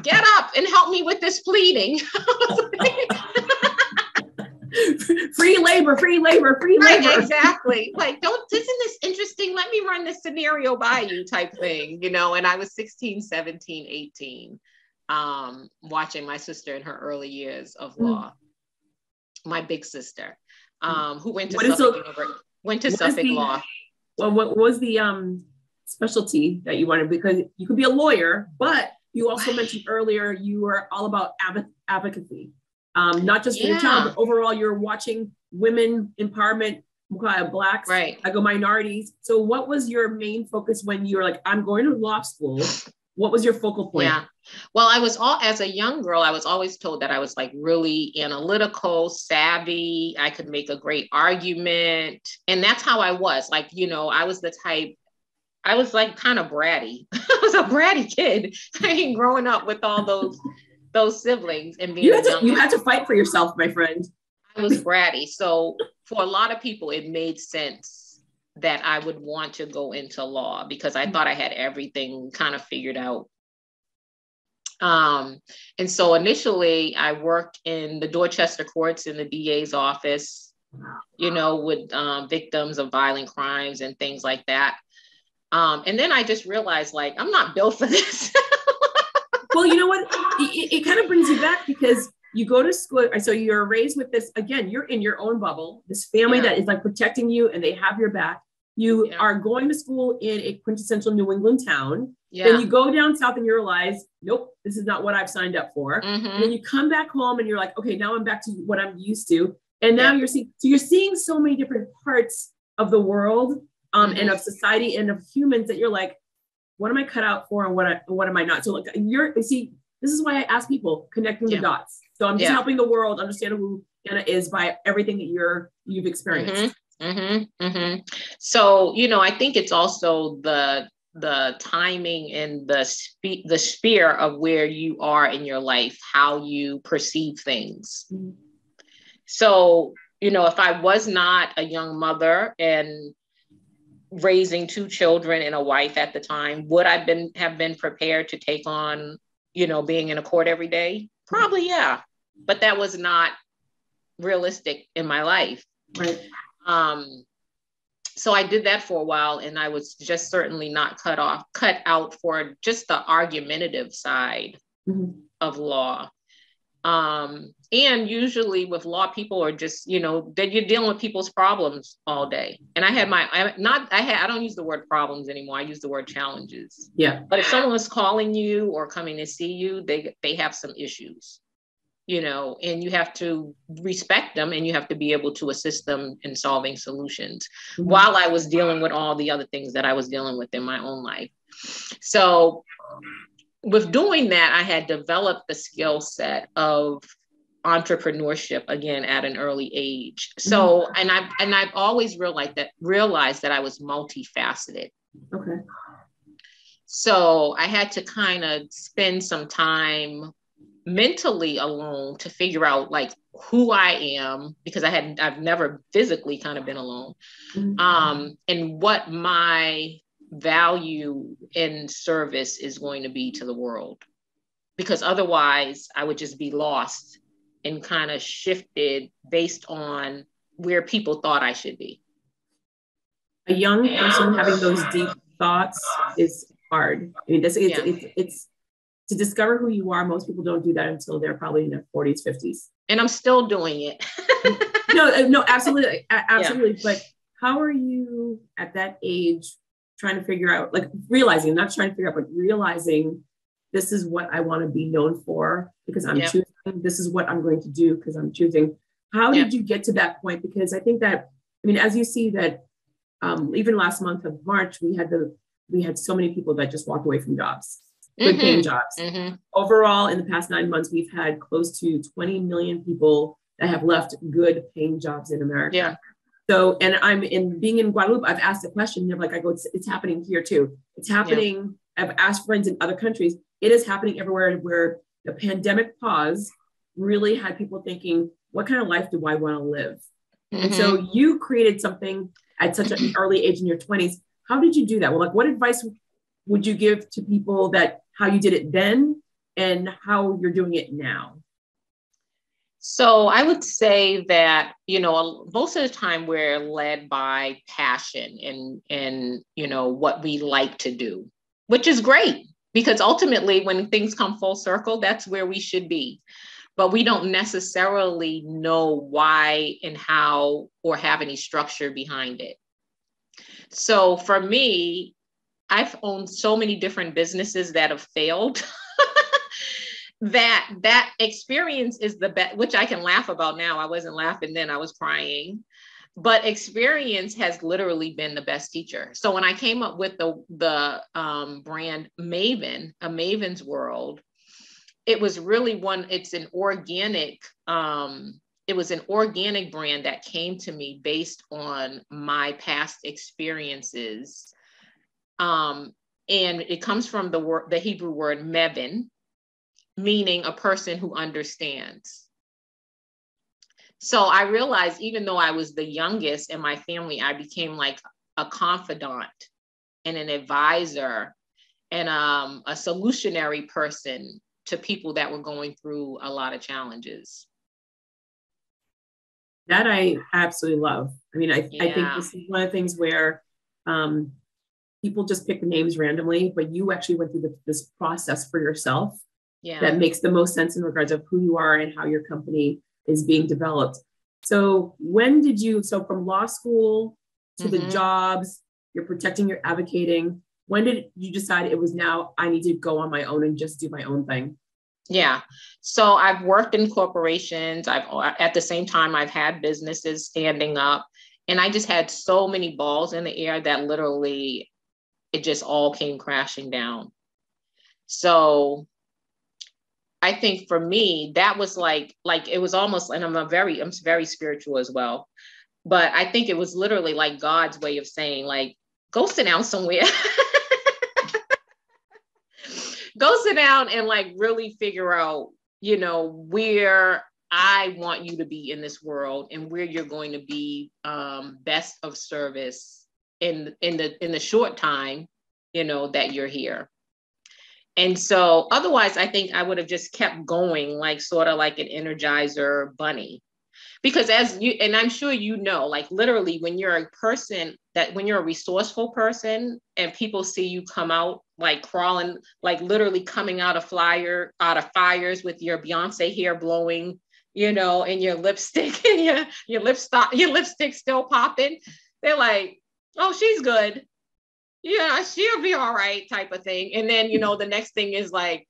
get up and help me with this pleading. Free labor. Right, exactly. Like, isn't this interesting? Let me run this scenario by you type thing, And I was 16, 17, 18, watching my sister in her early years of law, my big sister, who went to Suffolk Law. Well, what was the specialty that you wanted? Because you could be a lawyer, but you also mentioned earlier you were all about advocacy. Not just in your town, but overall, you're watching women empowerment, Blacks, minorities. So what was your main focus when you were like, I'm going to law school? What was your focal point? Yeah. Well, as a young girl, I was always told that I was like really analytical, savvy. I could make a great argument. And that's how I was. Like, I was the type, I was like kind of bratty. I was a bratty kid. I mean, growing up with all those siblings and being you had to fight for yourself, my friend. I was bratty. So for a lot of people, it made sense that I would want to go into law because I thought I had everything kind of figured out. And so initially I worked in the Dorchester courts in the DA's office, with victims of violent crimes and things like that. And then I just realized, like, I'm not built for this. Well, you know what? It kind of brings you back because you go to school. So you're raised with this, again, you're in your own bubble, this family that is like protecting you and they have your back. You are going to school in a quintessential New England town. Then you go down south and you realize, nope, this is not what I've signed up for. And then you come back home and you're like, okay, now I'm back to what I'm used to. And now you're seeing so many different parts of the world and of society and of humans that you're like, what am I cut out for and what am I not? So like this is why I ask people connecting the dots. So I'm just helping the world understand who Anna is by everything that you've experienced. So, I think it's also the timing and the sphere of where you are in your life, how you perceive things. Mm-hmm. So, if I was not a young mother and raising 2 children and a wife at the time, would I have been prepared to take on, being in a court every day? Probably, yeah. But that was not realistic in my life. Right. So I did that for a while, and I was just certainly not cut out for just the argumentative side of law. And usually with law, people are just, that you're dealing with people's problems all day. And I don't use the word problems anymore. I use the word challenges. Yeah. But if someone was calling you or coming to see you, they have some issues, and you have to respect them, and you have to be able to assist them in solving solutions while I was dealing with all the other things that I was dealing with in my own life. So with doing that, I had developed the skill set of entrepreneurship again at an early age. So, and I've always realized that I was multifaceted. Okay. So I had to kind of spend some time mentally alone to figure out like who I am, because I've never physically kind of been alone, and what my value in service is going to be to the world, because otherwise I would just be lost and kind of shifted based on where people thought I should be. A young person having those deep thoughts is hard. I mean, it's to discover who you are. Most people don't do that until they're probably in their 40s, 50s. And I'm still doing it. No, absolutely. Absolutely. Yeah. But how are you at that age trying to figure out, like realizing, not trying to figure out, but realizing this is what I want to be known for because I'm choosing, this is what I'm going to do because I'm choosing. How did you get to that point? Because I think that, as you see that even last month of March, we had so many people that just walked away from jobs. Good paying jobs. Overall, in the past 9 months, we've had close to 20 million people that have left good paying jobs in America. Yeah. So, and being in Guadeloupe, I've asked a question. They're like, I go, it's happening here too. It's happening. Yeah. I've asked friends in other countries. It is happening everywhere where the pandemic pause really had people thinking, what kind of life do I want to live? And so you created something at such an early age in your 20s. How did you do that? Well, like what advice would you give to people that how you did it then and how you're doing it now? So I would say that, most of the time we're led by passion and what we like to do, which is great because ultimately when things come full circle, that's where we should be. But we don't necessarily know why and how or have any structure behind it. So for me, I've owned so many different businesses that have failed that experience is the best, which I can laugh about now. I wasn't laughing then, I was crying. But experience has literally been the best teacher. So when I came up with the brand Maven, a Maven's World, it was really it's an organic, it was an organic brand that came to me based on my past experiences. And it comes from the Hebrew word Maven, meaning a person who understands. So I realized even though I was the youngest in my family, I became like a confidant and an advisor and a solutionary person to people that were going through a lot of challenges. That I absolutely love. I think this is one of the things where people just pick the names randomly, but you actually went through this process for yourself that makes the most sense in regards of who you are and how your company is being developed. So from law school to the jobs, you're protecting, you're advocating. When did you decide it was now I need to go on my own and just do my own thing? Yeah. So I've worked in corporations. At the same time, I've had businesses standing up, and I just had so many balls in the air that literally it just all came crashing down. So I think for me, that was like it was almost, and I'm very spiritual as well. But I think it was literally like God's way of saying, like, go sit down somewhere. Go sit down and like really figure out, where I want you to be in this world and where you're going to be best of service in the short time, that you're here. And so otherwise, I think I would have just kept going, like sort of like an Energizer bunny. Because and I'm sure like literally when you're a resourceful person and people see you come out like crawling, like literally coming out of fires with your Beyonce hair blowing, and your lipstick and your lipstick still popping, they're like, oh, she's good. Yeah, she'll be all right type of thing. And then, the next thing is like,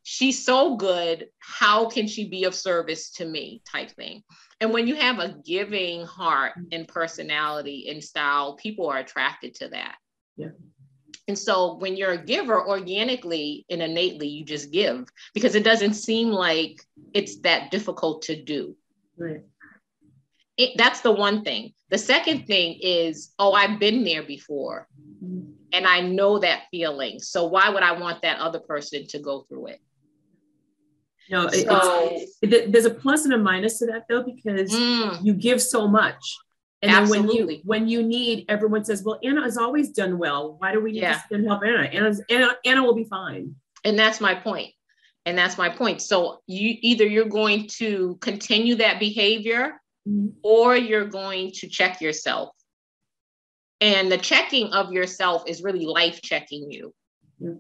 she's so good. How can she be of service to me type thing? And when you have a giving heart and personality and style, people are attracted to that. Yeah. And so when you're a giver, organically and innately, you just give because it doesn't seem like it's that difficult to do. Right. That's the one thing. The second thing is, I've been there before and I know that feeling. So why would I want that other person to go through it? No, there's a plus and a minus to that though, because you give so much. And absolutely. Then when you need, everyone says, well, Anna has always done well. Why do we need to help Anna? Anna will be fine. And that's my point. So you're going to continue that behavior or you're going to check yourself. And the checking of yourself is really life checking you. Yeah.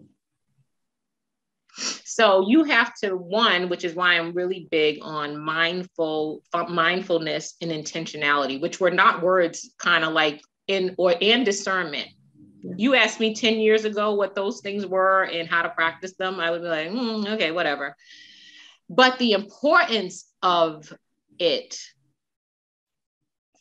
So you have to, which is why I'm really big on mindfulness and intentionality, which were not words kind of like and discernment. Yeah. You asked me 10 years ago what those things were and how to practice them. I would be like, okay, whatever. But the importance of it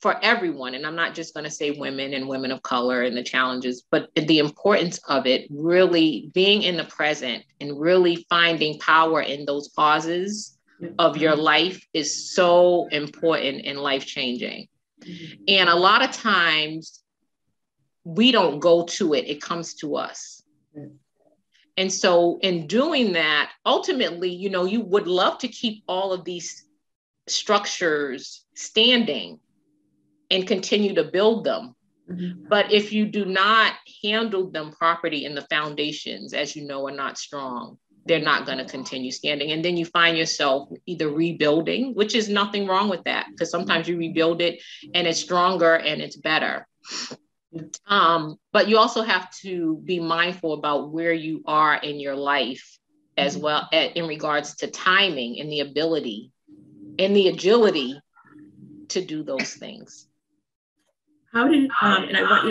for everyone, and I'm not just going to say women and women of color and the challenges, but the importance of it really being in the present and really finding power in those pauses of your life is so important and life-changing. And a lot of times we don't go to it, it comes to us. And so in doing that, ultimately, you would love to keep all of these structures standing and continue to build them. Mm-hmm. But if you do not handle them properly in the foundations, as you know, are not strong, they're not going to continue standing. And then you find yourself either rebuilding, which is nothing wrong with that, because sometimes you rebuild it and it's stronger and it's better. But you also have to be mindful about where you are in your life as well, in regards to timing and the ability and the agility to do those things. How did and I want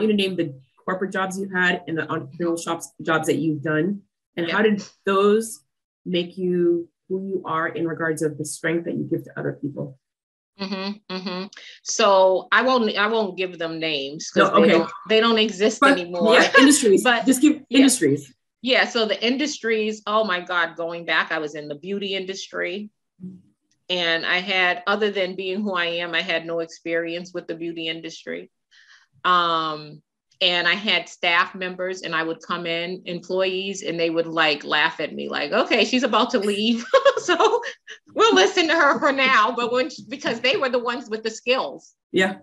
you to name the corporate jobs you've had and the entrepreneurial jobs that you've done, and how did those make you who you are in regards of the strength that you give to other people? So I won't give them names because they don't exist anymore. Yeah, industries. But just give industries. Yeah. So the industries. Oh my God, going back, I was in the beauty industry. And I had, other than being who I am, I had no experience with the beauty industry. And I had staff members and I would come in, employees, and they would like laugh at me like, okay, she's about to leave. So we'll listen to her for now. But because they were the ones with the skills. Yeah.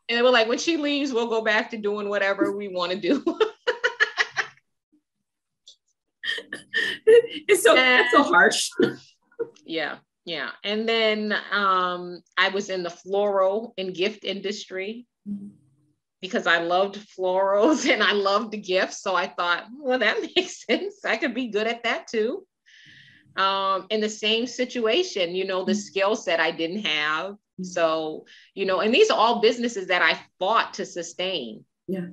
And they were like, when she leaves, we'll go back to doing whatever we want to do. It's so harsh. Yeah. Yeah. And then I was in the floral and gift industry because I loved florals and I loved the gifts. So I thought, well, that makes sense. I could be good at that too. In the same situation, the skill set I didn't have. So, and these are all businesses that I fought to sustain. Yeah.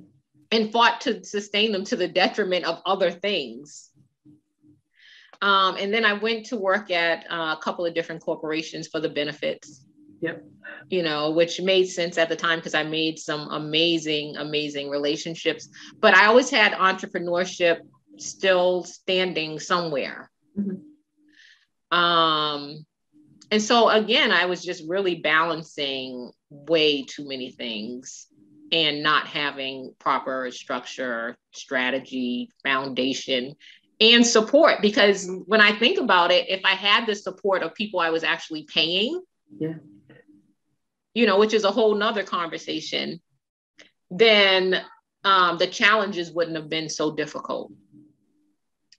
And fought to sustain them to the detriment of other things. And then I went to work at a couple of different corporations for the benefits. Yep. Which made sense at the time because I made some amazing, amazing relationships. But I always had entrepreneurship still standing somewhere. Mm-hmm. And so again, I was just really balancing way too many things and not having proper structure, strategy, foundation, and support. Because when I think about it, if I had the support of people I was actually paying, yeah, you know, which is a whole nother conversation, then the challenges wouldn't have been so difficult.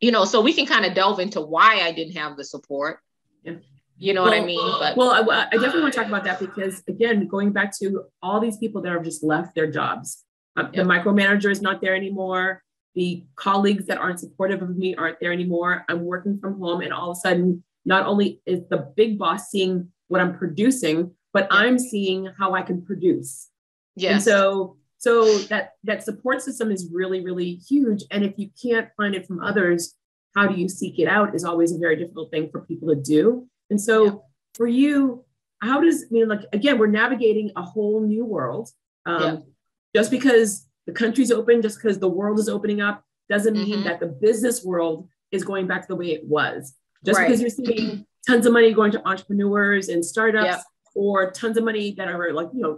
You know, so we can kind of delve into why I didn't have the support. Yeah. You know what I mean? But well, I definitely want to talk about that, because again, going back to all these people that have just left their jobs, the micromanager is not there anymore. The colleagues that aren't supportive of me aren't there anymore. I'm working from home, and all of a sudden, not only is the big boss seeing what I'm producing, but I'm seeing how I can produce. Yes. And so that support system is really, really huge. And if you can't find it from others, how do you seek it out is always a very difficult thing for people to do. And so for you, how does, I mean, like, again, we're navigating a whole new world. Just because the country's open, just because the world is opening up, doesn't mean that the business world is going back to the way it was. Just because you're seeing tons of money going to entrepreneurs and startups, or tons of money that are like, you know,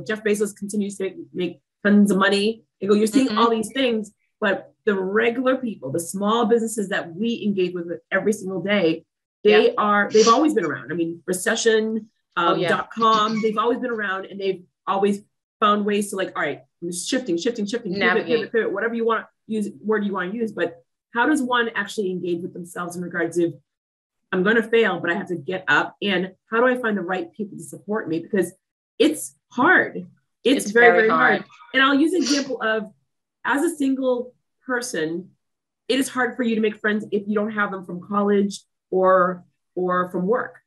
Jeff Bezos continues to make tons of money. You're seeing all these things, but the regular people, the small businesses that we engage with every single day, they've always been around. I mean, recession, .com, they've always been around, and they've always found ways to, like, all right, I'm just shifting, pivot, whatever you want to use, word you want to use. But how does one actually engage with themselves in regards of, I'm going to fail, but I have to get up, and how do I find the right people to support me? Because it's hard. It's very, very hard. And I'll use an example of, as a single person, it is hard for you to make friends if you don't have them from college or from work.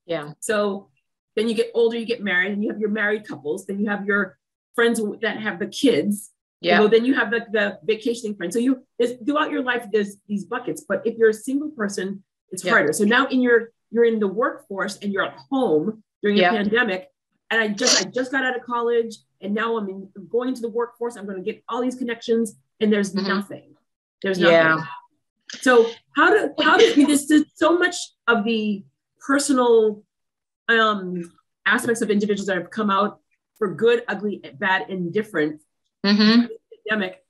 Yeah. So then you get older, you get married, and you have your married couples. Then you have your friends that have the kids. Yeah. Then you have the vacationing friends. So throughout your life, there's these buckets. But if you're a single person, it's harder. So now you're in the workforce, and you're at home during the pandemic. And I just got out of college, and now I'm going into the workforce. I'm going to get all these connections, and there's nothing. There's nothing. Yeah. So how do this is so much of the personal aspects of individuals that have come out for good, ugly, bad, and different during the pandemic.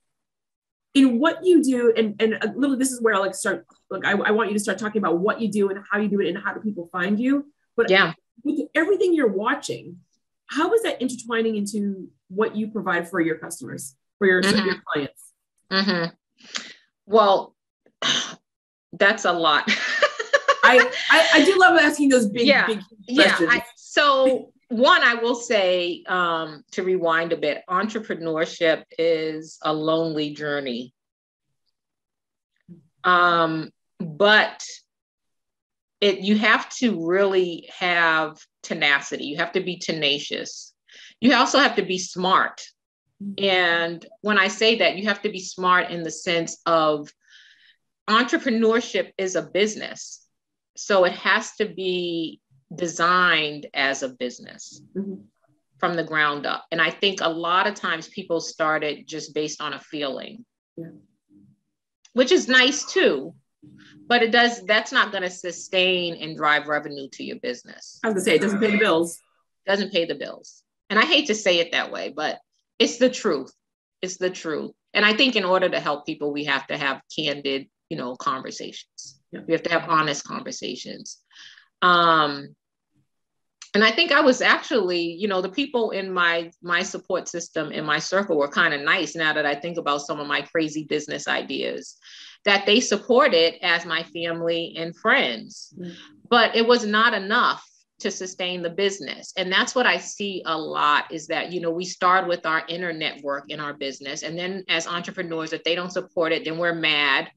In what you do, and a little, this is where I'll like start. Look, I want you to start talking about what you do and how you do it and how do people find you. But with everything you're watching, how is that intertwining into what you provide for your customers, for your clients? Well, that's a lot. I do love asking those big questions. So one, I will say, to rewind a bit, entrepreneurship is a lonely journey. But you have to really have tenacity. You have to be tenacious. You also have to be smart. And when I say that, you have to be smart in the sense of entrepreneurship is a business. So it has to be designed as a business from the ground up. And I think a lot of times people started just based on a feeling, which is nice too, but that's not going to sustain and drive revenue to your business. I was gonna say, it doesn't pay the bills. Doesn't pay the bills. And I hate to say it that way, but it's the truth. It's the truth. And I think in order to help people, we have to have candid, conversations. We have to have honest conversations. And I think I was actually, the people in my support system, in my circle, were kind of nice now that I think about some of my crazy business ideas, that they supported as my family and friends. But it was not enough to sustain the business. And that's what I see a lot, is that, we start with our inner network in our business. And then as entrepreneurs, if they don't support it, then we're mad.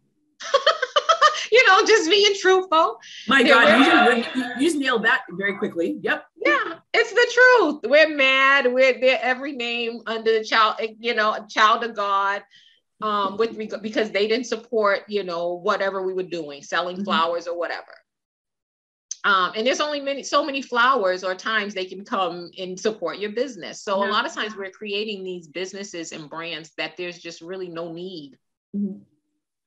Just being truthful. My God, you just nailed that very quickly. Yep. Yeah, it's the truth. We're mad. They're every name under the child, child of God, because they didn't support, whatever we were doing, selling flowers or whatever. And there's only so many flowers or times they can come and support your business. So a lot of times we're creating these businesses and brands that there's just really no need.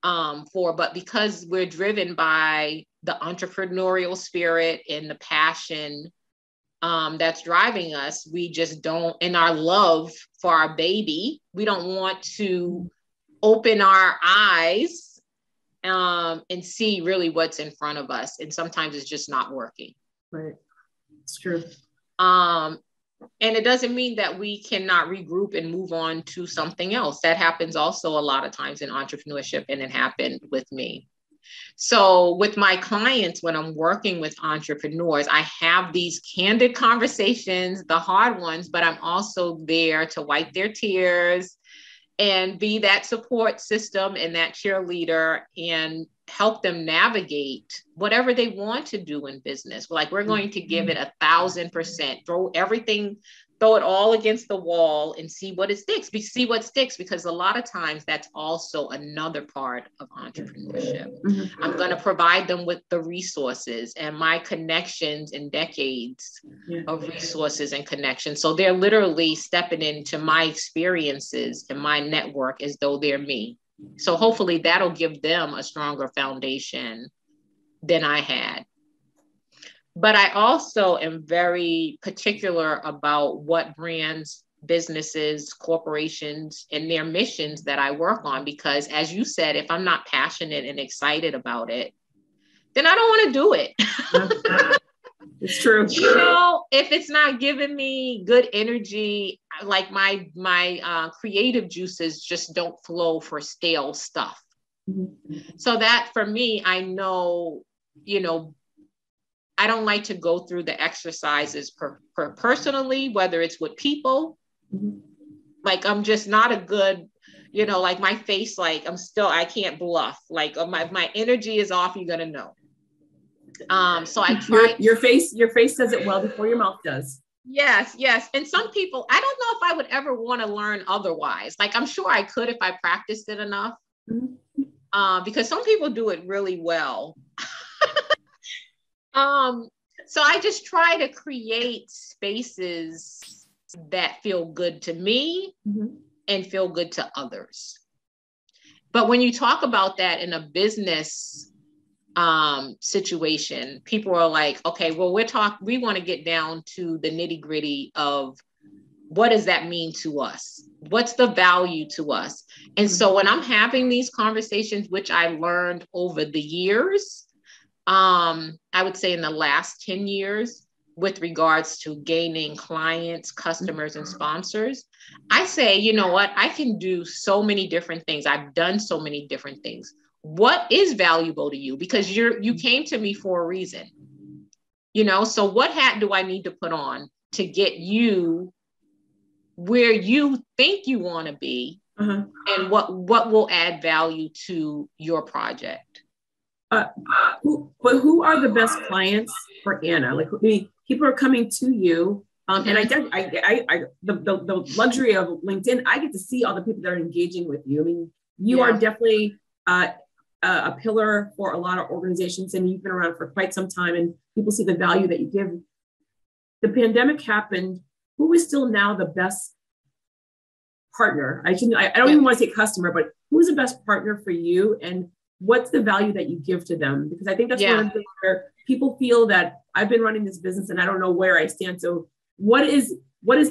but because we're driven by the entrepreneurial spirit and the passion that's driving us, we just don't, in our love for our baby, we don't want to open our eyes and see really what's in front of us. And sometimes it's just not working. Right. It's true. And it doesn't mean that we cannot regroup and move on to something else. That happens also a lot of times in entrepreneurship, and it happened with me. So with my clients, when I'm working with entrepreneurs, I have these candid conversations, the hard ones, but I'm also there to wipe their tears and be that support system and that cheerleader and help them navigate whatever they want to do in business. Like, we're going to give it 1,000%, throw it all against the wall and see what sticks, because a lot of times that's also another part of entrepreneurship. Mm-hmm. I'm going to provide them with the resources and my connections and decades of resources and connections. So they're literally stepping into my experiences and my network as though they're me. So hopefully that'll give them a stronger foundation than I had. But I also am very particular about what brands, businesses, corporations, and their missions that I work on, because as you said, if I'm not passionate and excited about it, then I don't want to do it. It's true. You know, if it's not giving me good energy, like my creative juices just don't flow for stale stuff. Mm-hmm. So that for me, I know, you know, I don't like to go through the exercises personally, whether it's with people. Mm-hmm. Like, I'm just not a good, you know, like my face, like I can't bluff. Like, my energy is off, you're going to know. So I try. Your face says it well before your mouth does. Yes. And some people, I don't know if I would ever want to learn otherwise. Like, I'm sure I could if I practiced it enough. Mm-hmm. Because some people do it really well. So I just try to create spaces that feel good to me, mm-hmm. and feel good to others. But when you talk about that in a business situation, people are like, okay, well, we want to get down to the nitty gritty of what does that mean to us? What's the value to us? And so when I'm having these conversations, which I learned over the years, I would say in the last 10 years, with regards to gaining clients, customers, and sponsors, I say, you know what? I can do so many different things. I've done so many different things. What is valuable to you? Because you came to me for a reason, you know? So what hat do I need to put on to get you where you think you want to be? Uh-huh. And what will add value to your project? Who are the best clients for Anna? Like, people are coming to you, and the luxury of LinkedIn, I get to see all the people that are engaging with you. I mean, you are definitely a pillar for a lot of organizations, and you've been around for quite some time, and people see the value that you give. The pandemic happened. Who is still now the best partner? I don't even want to say customer, but who's the best partner for you, and what's the value that you give to them? Because I think that's one of the things where people feel that I've been running this business and I don't know where I stand. So what is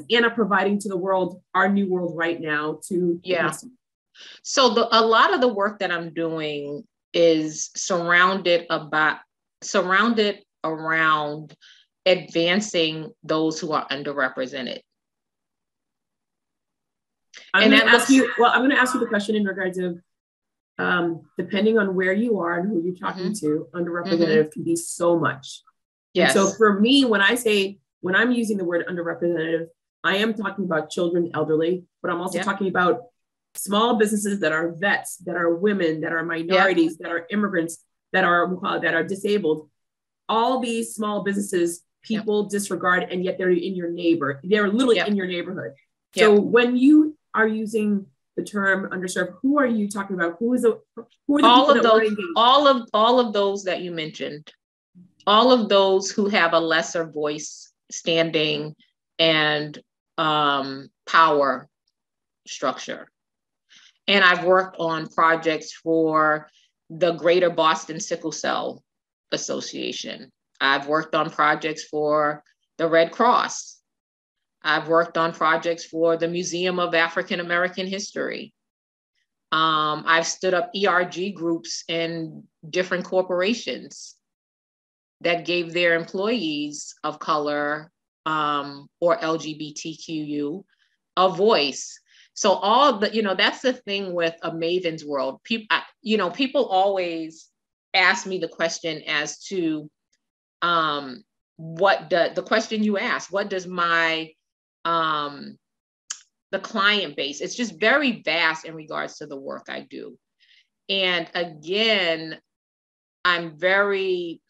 Anna providing to the world, our new world right now, to customers? So a lot of the work that I'm doing is surrounded around advancing those who are underrepresented. I'm going to ask you the question in regards of, depending on where you are and who you're talking to, underrepresented can be so much. Yes. And so for me, when I'm using the word underrepresented, I am talking about children, elderly, but I'm also talking about small businesses that are vets, that are women, that are minorities, that are immigrants, that are disabled. All these small businesses, people disregard, and yet they're in your they're literally in your neighborhood. So when you are using the term underserved, who are you talking about? Who are the all of those that you mentioned, all of those who have a lesser voice, standing, and power structure. And I've worked on projects for the Greater Boston Sickle Cell Association. I've worked on projects for the Red Cross. I've worked on projects for the Museum of African American History. I've stood up ERG groups in different corporations that gave their employees of color or LGBTQ a voice. So all the, that's the thing with a Maven's world. People always ask me the question as to the question you asked, what does my the client base, it's just very vast in regards to the work I do. And again, I am very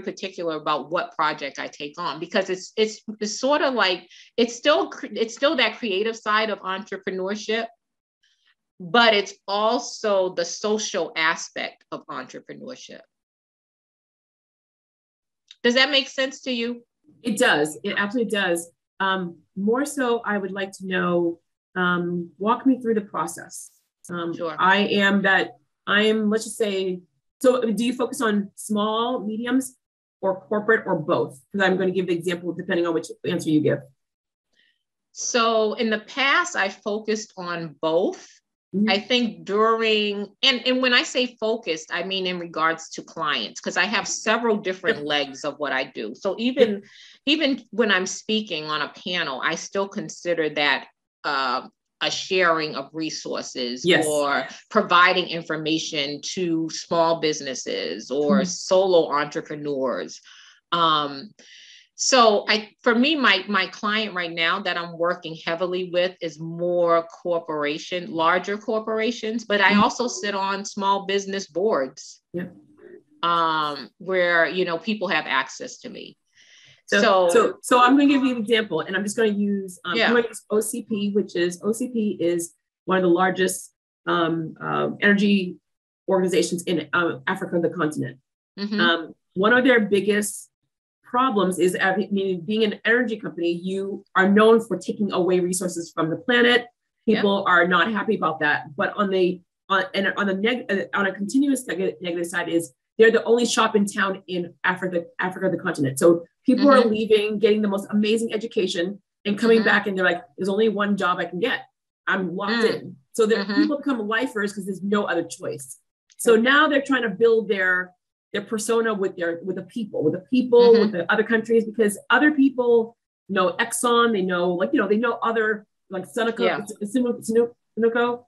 particular about what project I take on, because it's sort of like, it's still that creative side of entrepreneurship, but it's also the social aspect of entrepreneurship. Does that make sense to you? It does. It absolutely does. More so, I would like to know, walk me through the process. Sure. I am, let's just say, so do you focus on small, mediums, or corporate, or both? Because I'm going to give the example depending on which answer you give. So in the past, I focused on both. Mm-hmm. I think and when I say focused, I mean in regards to clients, because I have several different legs of what I do. So even when I'm speaking on a panel, I still consider that a sharing of resources, yes, or providing information to small businesses or mm-hmm. solo entrepreneurs. So for me, my client right now that I'm working heavily with is more larger corporations, but I also sit on small business boards, yeah, where, people have access to me. So I'm going to give you an example, and I'm just going to use, I'm going to use OCP, OCP is one of the largest energy organizations in Africa, the continent. Mm-hmm. One of their biggest problems is, being an energy company, you are known for taking away resources from the planet. People are not happy about that. But on a continuous negative side is they're the only shop in town in Africa, the continent. So people mm-hmm. are leaving, getting the most amazing education, and coming mm-hmm. back, and they're like, "There's only one job I can get. I'm locked in." So mm-hmm. people become lifers because there's no other choice. So now they're trying to build their persona with the people, mm-hmm. with the other countries, because other people know Exxon, they know they know other, like Sunoco, Sunoco, Sunoco.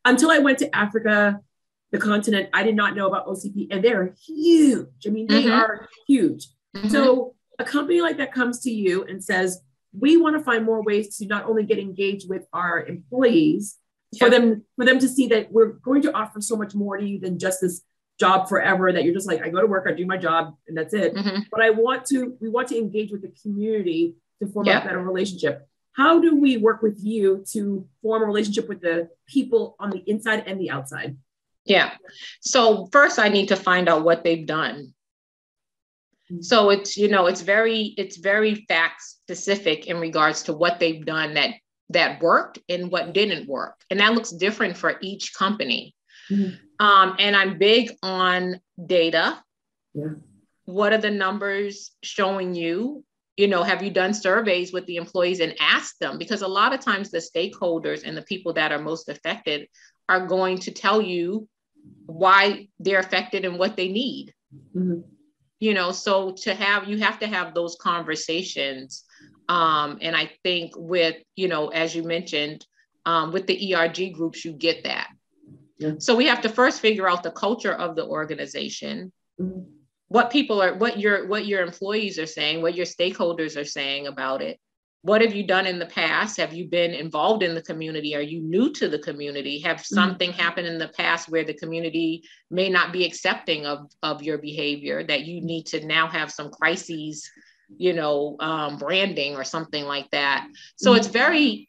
Until I went to Africa, the continent, I did not know about OCP, and they're huge. I mean, they mm-hmm. are huge. Mm-hmm. So a company like that comes to you and says, "We want to find more ways to not only get engaged with our employees, for them to see that we're going to offer so much more to you than just this job forever, that you're just like, I go to work, I do my job, and that's it. Mm-hmm. But we want to engage with the community to form a better relationship." How do we work with you to form a relationship with the people on the inside and the outside? Yeah. So first I need to find out what they've done. Mm-hmm. So it's very fact specific in regards to what they've done that worked and what didn't work. And that looks different for each company. Mm-hmm. And I'm big on data. Yeah. What are the numbers showing you? Have you done surveys with the employees and asked them? Because a lot of times the stakeholders and the people that are most affected are going to tell you why they're affected and what they need. Mm-hmm. So you have to have those conversations. And I think with, as you mentioned, with the ERG groups, you get that. Yeah. So we have to first figure out the culture of the organization, mm-hmm. what your employees are saying, what your stakeholders are saying about it. What have you done in the past? Have you been involved in the community? Are you new to the community? Have something mm-hmm. happened in the past where the community may not be accepting of your behavior, that you need to now have some crises, branding or something like that. So mm-hmm. it's very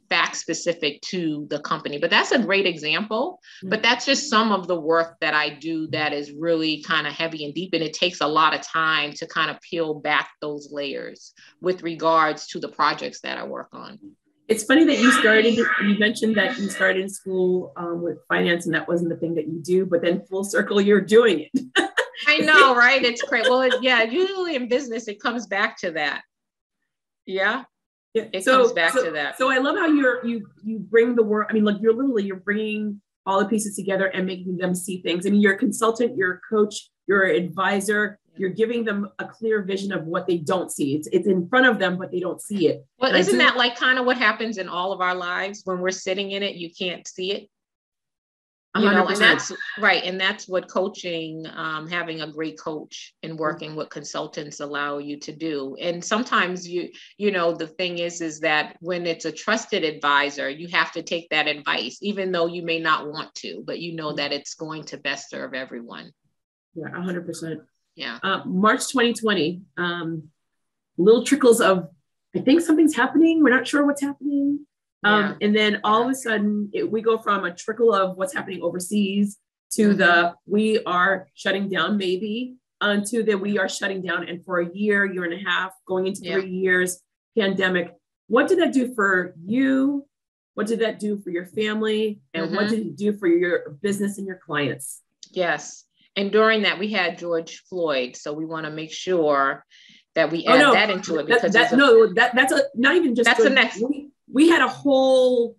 fact specific to the company. But that's a great example. But that's just some of the work that I do that is really kind of heavy and deep. And it takes a lot of time to kind of peel back those layers with regards to the projects that I work on. It's funny that you mentioned that you started in school with finance and that wasn't the thing that you do, but then full circle, you're doing it. I know, right? It's great. Well, yeah, usually in business, it comes back to that. Yeah. It comes back to that. So I love how you bring the work. I mean, like you're bringing all the pieces together and making them see things. I mean, you're a consultant, you're a coach, you're an advisor. You're giving them a clear vision of what they don't see. It's in front of them, but they don't see it. Well, isn't that like kind of what happens in all of our lives when we're sitting in it? You can't see it. You know, and that's right. And that's what coaching, having a great coach and working with consultants allow you to do. And sometimes you know, the thing is that when it's a trusted advisor, you have to take that advice, even though you may not want to, but you know that it's going to best serve everyone. Yeah, 100%. Yeah. March 2020, little trickles of, I think something's happening. We're not sure what's happening. And then all of a sudden we go from a trickle of what's happening overseas to the, we are shutting down maybe, to the we are shutting down. And for a year and a half, going into 3 years, pandemic. What did that do for you? What did that do for your family? And what did it do for your business and your clients? Yes. And during that, we had George Floyd. So we want to make sure that we add that into it. Because that's not even just. That's the next. We had a whole,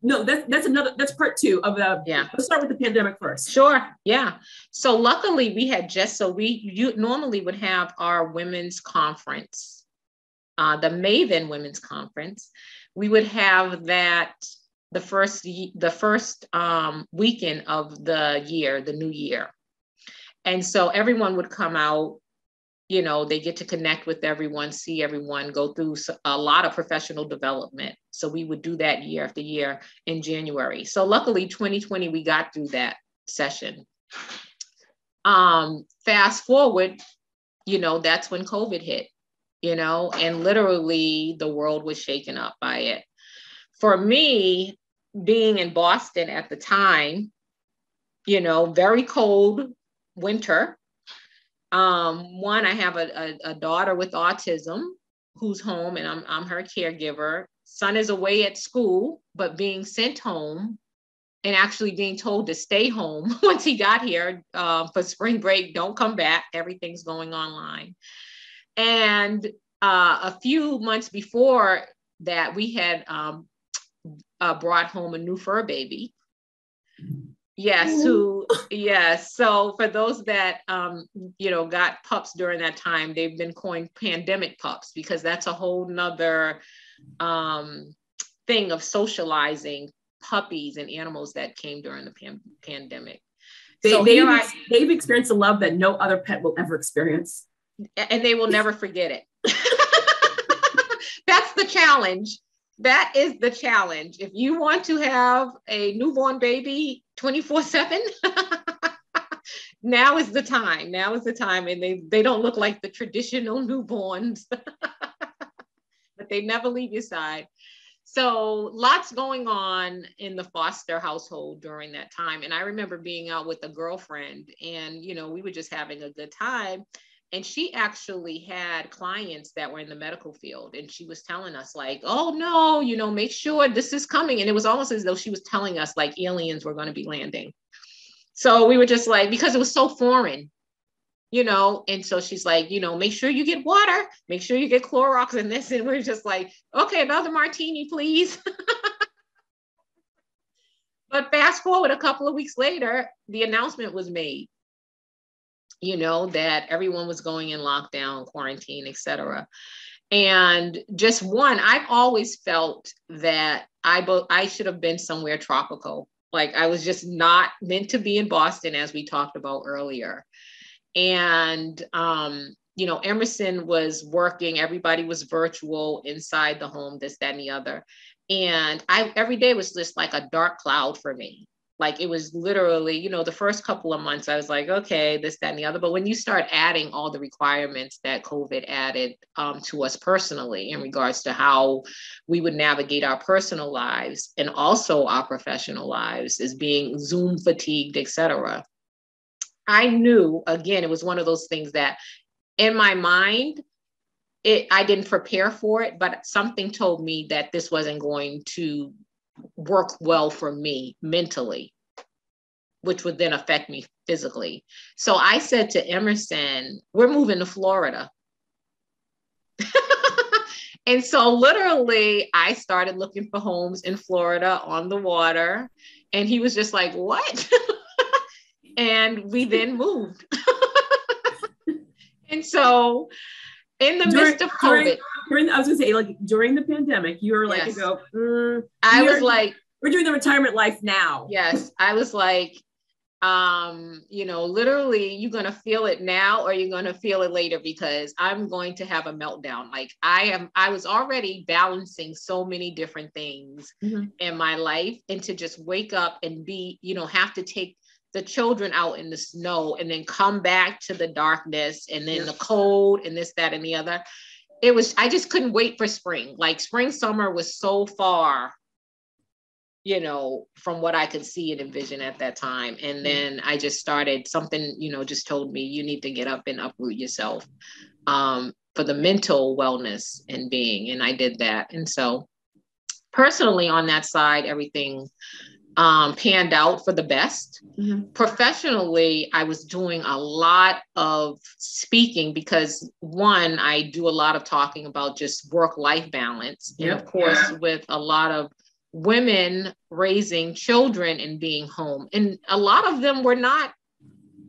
that's part two of the, let's start with the pandemic first. Sure. Yeah. So luckily we had you normally would have our women's conference, the Maven Women's Conference. We would have that the first weekend of the year, the new year. And so everyone would come out, you know, they get to connect with everyone, see everyone, go through a lot of professional development. So we would do that year after year in January. So luckily 2020, we got through that session. Fast forward, you know, that's when COVID hit, you know, and literally the world was shaken up by it. For me, being in Boston at the time, you know, very cold winter. One, I have a daughter with autism who's home and I'm her caregiver. Son is away at school, but being sent home and actually being told to stay home once he got here for spring break, don't come back, everything's going online. And a few months before that, we had brought home a new fur baby. Yes. So for those that, you know, got pups during that time, they've been coined pandemic pups because that's a whole nother thing of socializing puppies and animals that came during the pandemic. They've experienced a love that no other pet will ever experience. And they will never forget it. That's the challenge. That is the challenge. If you want to have a newborn baby 24/7, now is the time. Now is the time. And they don't look like the traditional newborns, but they never leave your side. So lots going on in the foster household during that time. And I remember being out with a girlfriend and, you know, we were just having a good time. And she actually had clients that were in the medical field. And she was telling us like, oh no, you know, make sure this is coming. And it was almost as though she was telling us like aliens were going to be landing. So we were just like, because it was so foreign, you know, and so she's like, you know, make sure you get water, make sure you get Clorox and this. And we're just like, okay, another martini, please. But fast forward a couple of weeks later, the announcement was made, you know, that everyone was going in lockdown, quarantine, et cetera. And just I've always felt that I should have been somewhere tropical. Like I was just not meant to be in Boston, as we talked about earlier. And, you know, Emerson was working, everybody was virtual inside the home, this, that, and the other. And every day was just like a dark cloud for me, Like it was literally, you know, the first couple of months I was like, okay, this, that, and the other. But when you start adding all the requirements that COVID added to us personally in regards to how we would navigate our personal lives and also our professional lives, as being Zoom fatigued, et cetera, I knew, again, it was one of those things that in my mind, I didn't prepare for it, but something told me that this wasn't going to work well for me mentally, which would then affect me physically. So I said to Emerson, we're moving to Florida. And so literally I started looking for homes in Florida on the water. And he was just like, what? And we then moved. And so in the midst of COVID, I was gonna say, like during the pandemic, you were like, yes. I was like, we're doing the retirement life now. Yes, I was like, you know, literally, you're gonna feel it now, or you're gonna feel it later, because I'm going to have a meltdown. Like I was already balancing so many different things in my life, and to just wake up and be, you know, have to take the children out in the snow and then come back to the darkness and then the cold and this, that, and the other. I just couldn't wait for spring. Like spring, summer was so far, you know, from what I could see and envision at that time. And then I just started something, you know, just told me you need to get up and uproot yourself for the mental wellness and being. And I did that. And so personally on that side, everything panned out for the best. Professionally, I was doing a lot of speaking because one, I do a lot of talking about just work-life balance. And of course, with a lot of women raising children and being home. And a lot of them were not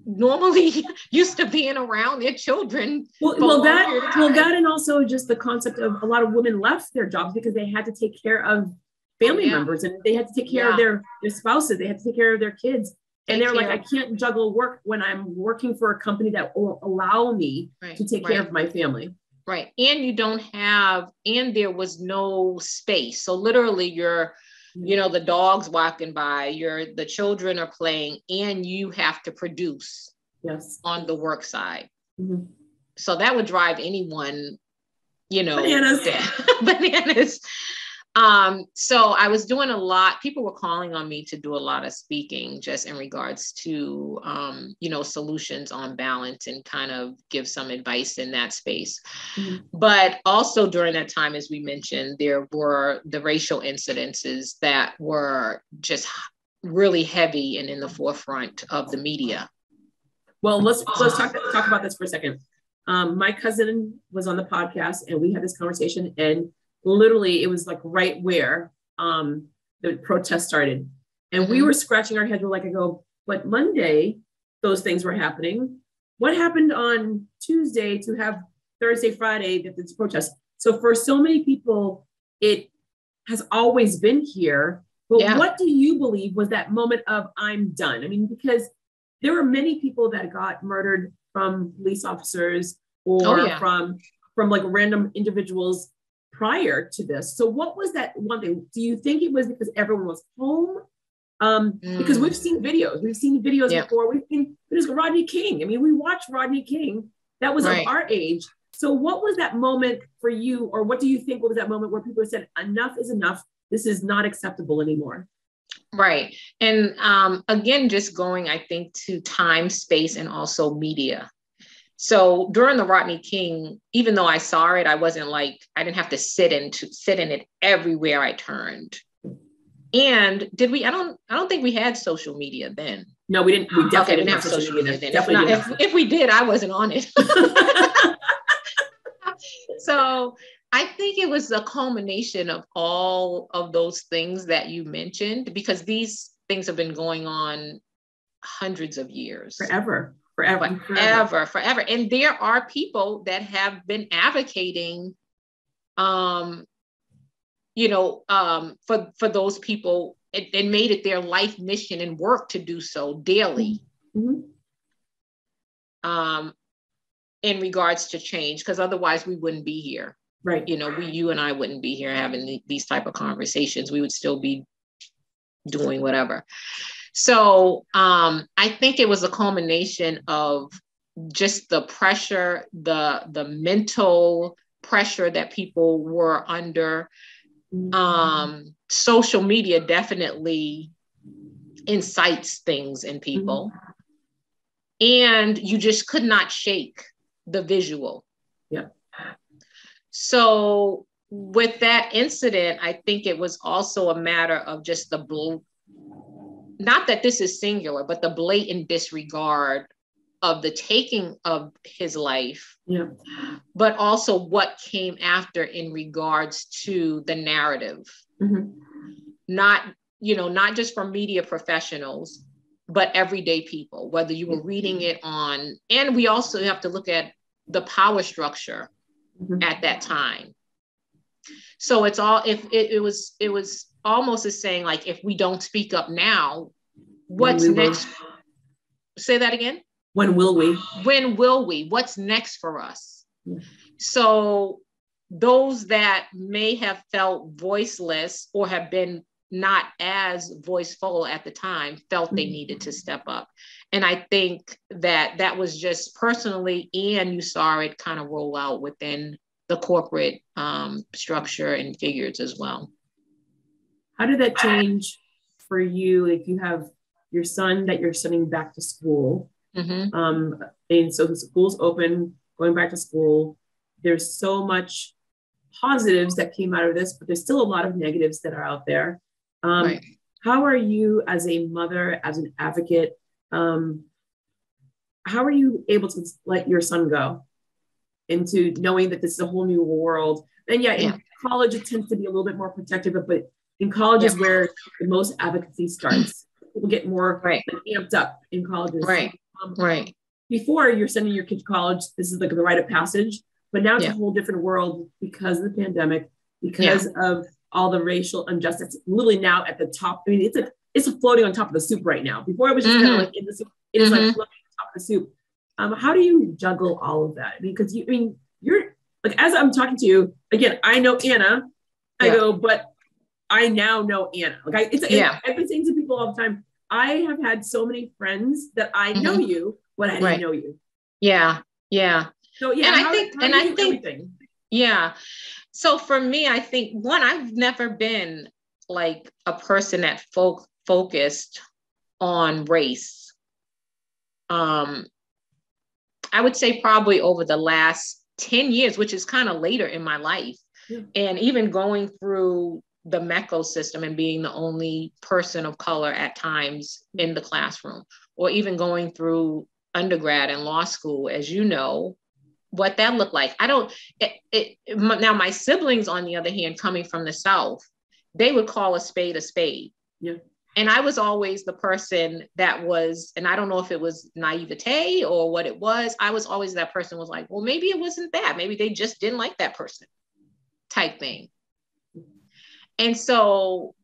normally used to being around their children. Well, that and also just the concept of a lot of women left their jobs because they had to take care of family members, and they had to take care of their spouses. They had to take care of their kids. And they're like, I can't juggle work when I'm working for a company that will allow me to take care of my family. Right. And there was no space. So literally you're, you know, the dog's walking by, the children are playing, and you have to produce on the work side. So that would drive anyone, you know, bananas. So I was doing a lot. People were calling on me to do a lot of speaking just in regards to, you know, solutions on balance and kind of give some advice in that space. But also during that time, as we mentioned, there were the racial incidences that were just really heavy and in the forefront of the media. Well, let's talk about this for a second. My cousin was on the podcast and we had this conversation, and literally it was like right where the protest started. And we were scratching our heads. We're like, but Monday, those things were happening. What happened on Tuesday to have Thursday, Friday, that this protest? So for so many people, it has always been here. But what do you believe was that moment of I'm done? I mean, because there were many people that got murdered from police officers or from like random individuals prior to this. So what was that one thing? Do you think it was because everyone was home? Because we've seen videos before. We've seen videos of Rodney King. I mean, we watched Rodney King. That was of our age. So what was that moment for you? Or what do you think was that moment where people said, enough is enough? This is not acceptable anymore. Right. And again, just going, I think, to time, space, and also media. So during the Rodney King, even though I saw it, I wasn't like, I didn't have to sit in it everywhere I turned. And did we? I don't think we had social media then. No, we didn't. We definitely didn't have social media then. If we did, I wasn't on it. So I think it was a culmination of all of those things that you mentioned, because these things have been going on hundreds of years. Forever. And there are people that have been advocating, for those people and made it their life mission and work to do so daily. In regards to change, because otherwise we wouldn't be here. Right. You and I wouldn't be here having these type of conversations. We would still be doing whatever. So I think it was a culmination of just the pressure, the mental pressure that people were under. Social media definitely incites things in people. And you just could not shake the visual. Yeah. So with that incident, I think it was also a matter of just not that this is singular, but the blatant disregard of the taking of his life, but also what came after in regards to the narrative. Not just from media professionals, but everyday people, whether you were reading it on, and we also have to look at the power structure at that time. So it's all, if it was almost as saying, like, if we don't speak up now, what's next? Say that again. When will we? When will we? What's next for us? So those that may have felt voiceless or have been not as voiceful at the time felt they needed to step up. And I think that was just personally, and you saw it kind of roll out within the corporate structure and figures as well. How did that change for you if you have your son that you're sending back to school? And so the school's open, going back to school. There's so much positives that came out of this, but there's still a lot of negatives that are out there. Right. How are you as a mother, as an advocate? How are you able to let your son go into knowing that this is a whole new world? And in college, it tends to be a little bit more protective, but in college is where the most advocacy starts. People get more amped up in colleges. Right. Before you're sending your kid to college, this is like the rite of passage, but now it's a whole different world because of the pandemic, because of all the racial injustice. Literally now at the top. I mean, it's floating on top of the soup right now. Before it was just kind of like in the soup. It is like floating on top of the soup. How do you juggle all of that? I mean, because you're like, as I'm talking to you again, I know Anna. I go, but I now know Anna. Like I've been saying to people all the time, I have had so many friends that I know you, but I didn't know you. Yeah. So and I think everything. Yeah. So for me, I think I've never been like a person that focused on race. I would say probably over the last 10 years, which is kind of later in my life. And even going through the MECO system and being the only person of color at times in the classroom, or even going through undergrad and law school, as you know, what that looked like. Now my siblings, on the other hand, coming from the South, they would call a spade a spade. Yeah. And I was always the person that was, and I don't know if it was naivete or what it was, I was always that person was like, well, maybe it wasn't that. Maybe they just didn't like that person type thing. And so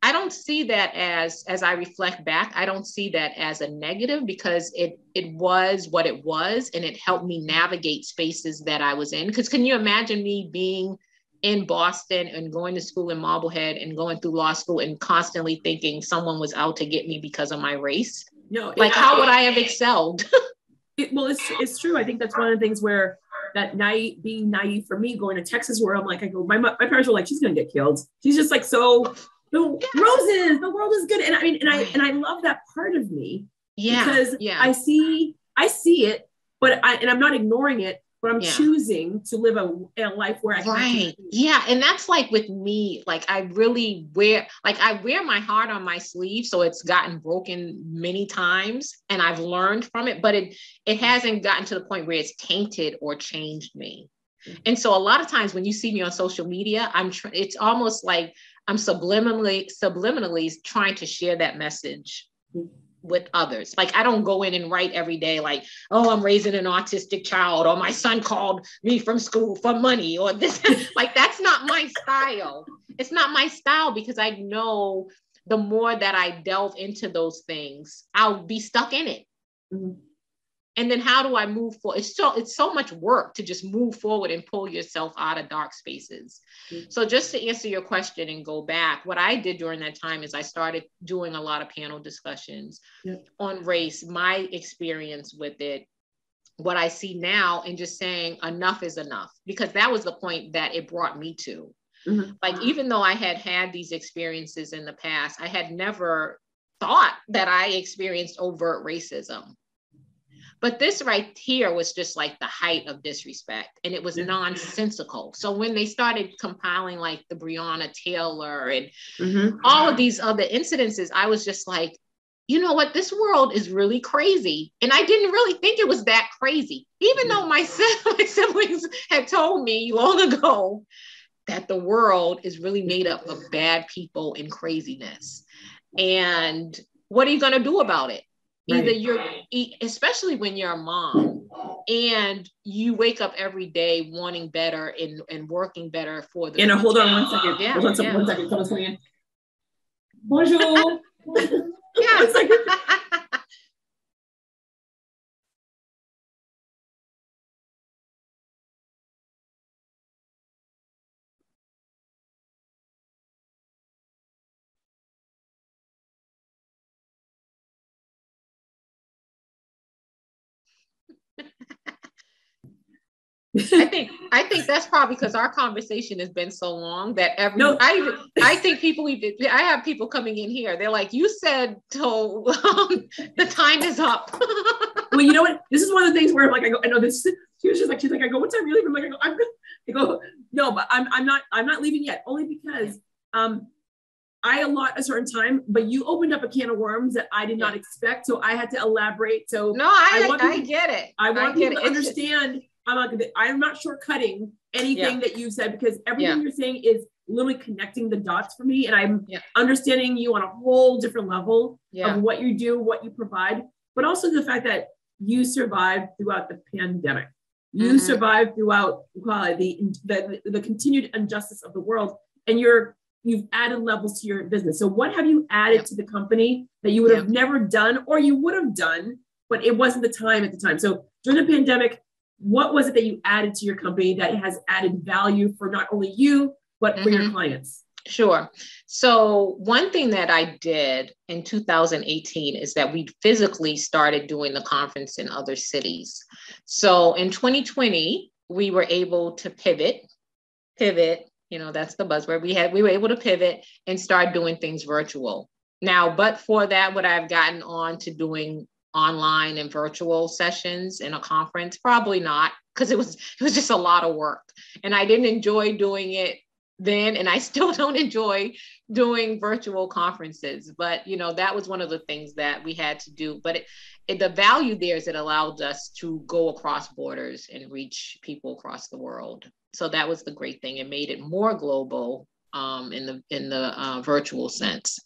I don't see that as I reflect back, I don't see that as a negative, because it was what it was, and it helped me navigate spaces that I was in. Because can you imagine me being in Boston and going to school in Marblehead and going through law school and constantly thinking someone was out to get me because of my race? No, like how would I have excelled? It's true. I think that's one of the things where that being naive for me, going to Texas, where I'm like, my parents were like, she's gonna get killed. She's just like, so roses, the world is good. And I mean, and I love that part of me. Yeah. Because I see it, but I'm not ignoring it, but I'm choosing to live a life where I can. Yeah. And that's like with me, like I wear my heart on my sleeve. So it's gotten broken many times and I've learned from it, but it hasn't gotten to the point where it's tainted or changed me. And so a lot of times when you see me on social media, it's almost like I'm subliminally trying to share that message with others. Like I don't go in and write every day like, oh, I'm raising an autistic child, or my son called me from school for money, or this. Like that's not my style. It's not my style, because I know the more that I delve into those things, I'll be stuck in it. And then how do I move forward? It's so much work to just move forward and pull yourself out of dark spaces. So just to answer your question and go back, what I did during that time is I started doing a lot of panel discussions on race, my experience with it, what I see now, and just saying enough is enough, because that was the point that it brought me to. Like, even though I had these experiences in the past, I had never thought that I experienced overt racism. But this right here was just like the height of disrespect, and it was nonsensical. So when they started compiling like the Breonna Taylor and all of these other incidences, I was just like, you know what, this world is really crazy. And I didn't really think it was that crazy, even though my siblings had told me long ago that the world is really made up of bad people and craziness. And what are you going to do about it? Either especially when you're a mom and you wake up every day wanting better and working better for the future. Hold on 1 second. Yeah, hold on 1 second. Someone's coming in. Bonjour. Yeah. I think that's probably because our conversation has been so long that I think people I have people coming in here. They're like, you said till the time is up. Well, you know what? This is one of the things where like I know this. She was just like, she's like, I go, what time are you leaving? I'm like, I go, no, but I'm not leaving yet. Only because I allot a certain time, but you opened up a can of worms that I did not expect, so I had to elaborate. So no, I get it. I want people to understand. I'm not shortcutting anything that you said, because everything you're saying is literally connecting the dots for me. And I'm understanding you on a whole different level of what you do, what you provide, but also the fact that you survived throughout the pandemic. You survived throughout the continued injustice of the world, and you've added levels to your business. So what have you added to the company that you would have never done, or you would have done, but it wasn't the time at the time? So during the pandemic, what was it that you added to your company that has added value for not only you, but for your clients? Sure. So one thing that I did in 2018 is that we physically started doing the conference in other cities. So in 2020, we were able to pivot, that's the buzzword. We were able to pivot and start doing things virtual. Now, but for that, would I have gotten on to doing online and virtual sessions in a conference? Probably not, because it was just a lot of work, and I didn't enjoy doing it then, and I still don't enjoy doing virtual conferences. But that was one of the things that we had to do. But the value there is it allowed us to go across borders and reach people across the world. So that was the great thing. It made it more global in the virtual sense.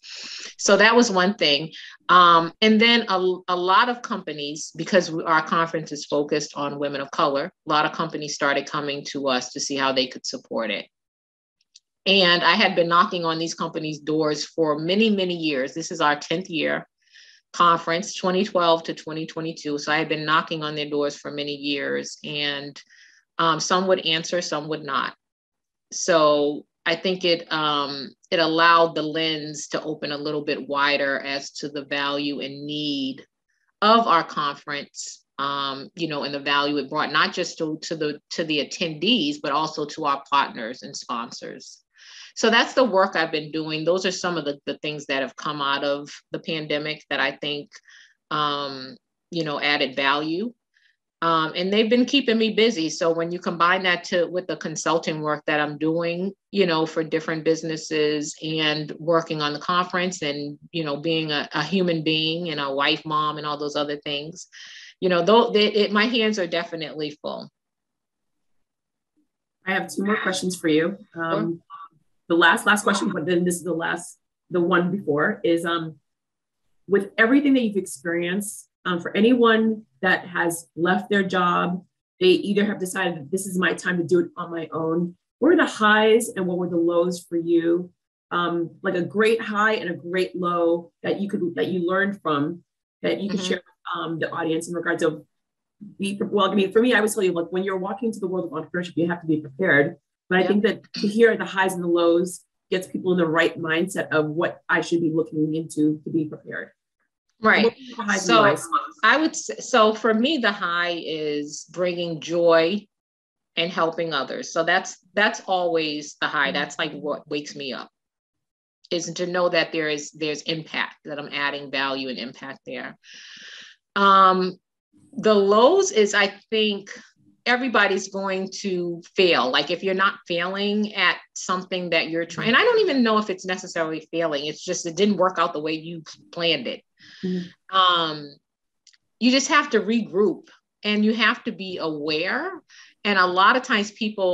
So that was one thing. And then a lot of companies, because our conference is focused on women of color, a lot of companies started coming to us to see how they could support it. And I had been knocking on these companies' doors for many, many years. This is our 10th year conference, 2012 to 2022. So I had been knocking on their doors for many years, and some would answer, some would not. So I think it allowed the lens to open a little bit wider as to the value and need of our conference, and the value it brought, not just to the attendees, but also to our partners and sponsors. So that's the work I've been doing. Those are some of the things that have come out of the pandemic that I think, added value. And they've been keeping me busy. So when you combine that with the consulting work that I'm doing, for different businesses, and working on the conference, and, being a human being and a wife, mom, and all those other things, my hands are definitely full. I have 2 more questions for you. Sure. The last question, but then this is the one before is, with everything that you've experienced, for anyone that has left their job, they either have decided that this is my time to do it on my own. What were the highs and what were the lows for you? Like a great high and a great low that you learned from, that you could share with the audience in regards of well, I mean, for me, I would tell you, like, when you're walking into the world of entrepreneurship, you have to be prepared. But I think that to hear the highs and the lows gets people in the right mindset of what I should be looking into to be prepared. Right. So I would say, so for me, the high is bringing joy and helping others. So that's always the high. That's like what wakes me up, is to know that there's impact, that I'm adding value and impact there. The lows is, I think everybody's going to fail. Like if you're not failing at something that you're trying, and I don't even know if it's necessarily failing. It's just, it didn't work out the way you planned it. Mm-hmm. You just have to regroup and you have to be aware. And a lot of times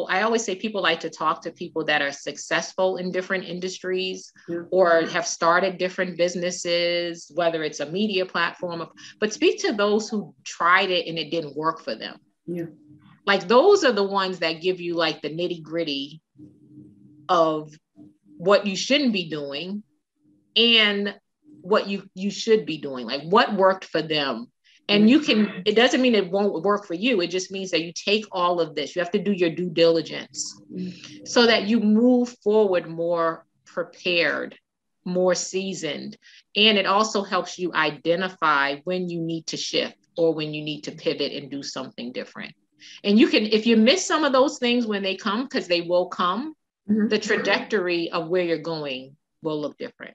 I always say people like to talk to people that are successful in different industries or have started different businesses, whether it's a media platform, but speak to those who tried it and it didn't work for them. Yeah. Like those are the ones that give you like the nitty gritty of what you shouldn't be doing and what you should be doing, like what worked for them. And it doesn't mean it won't work for you. It just means that you take all of this. You have to do your due diligence so that you move forward more prepared, more seasoned. And it also helps you identify when you need to shift or when you need to pivot and do something different. And you can, if you miss some of those things when they come, because they will come, the trajectory of where you're going will look different.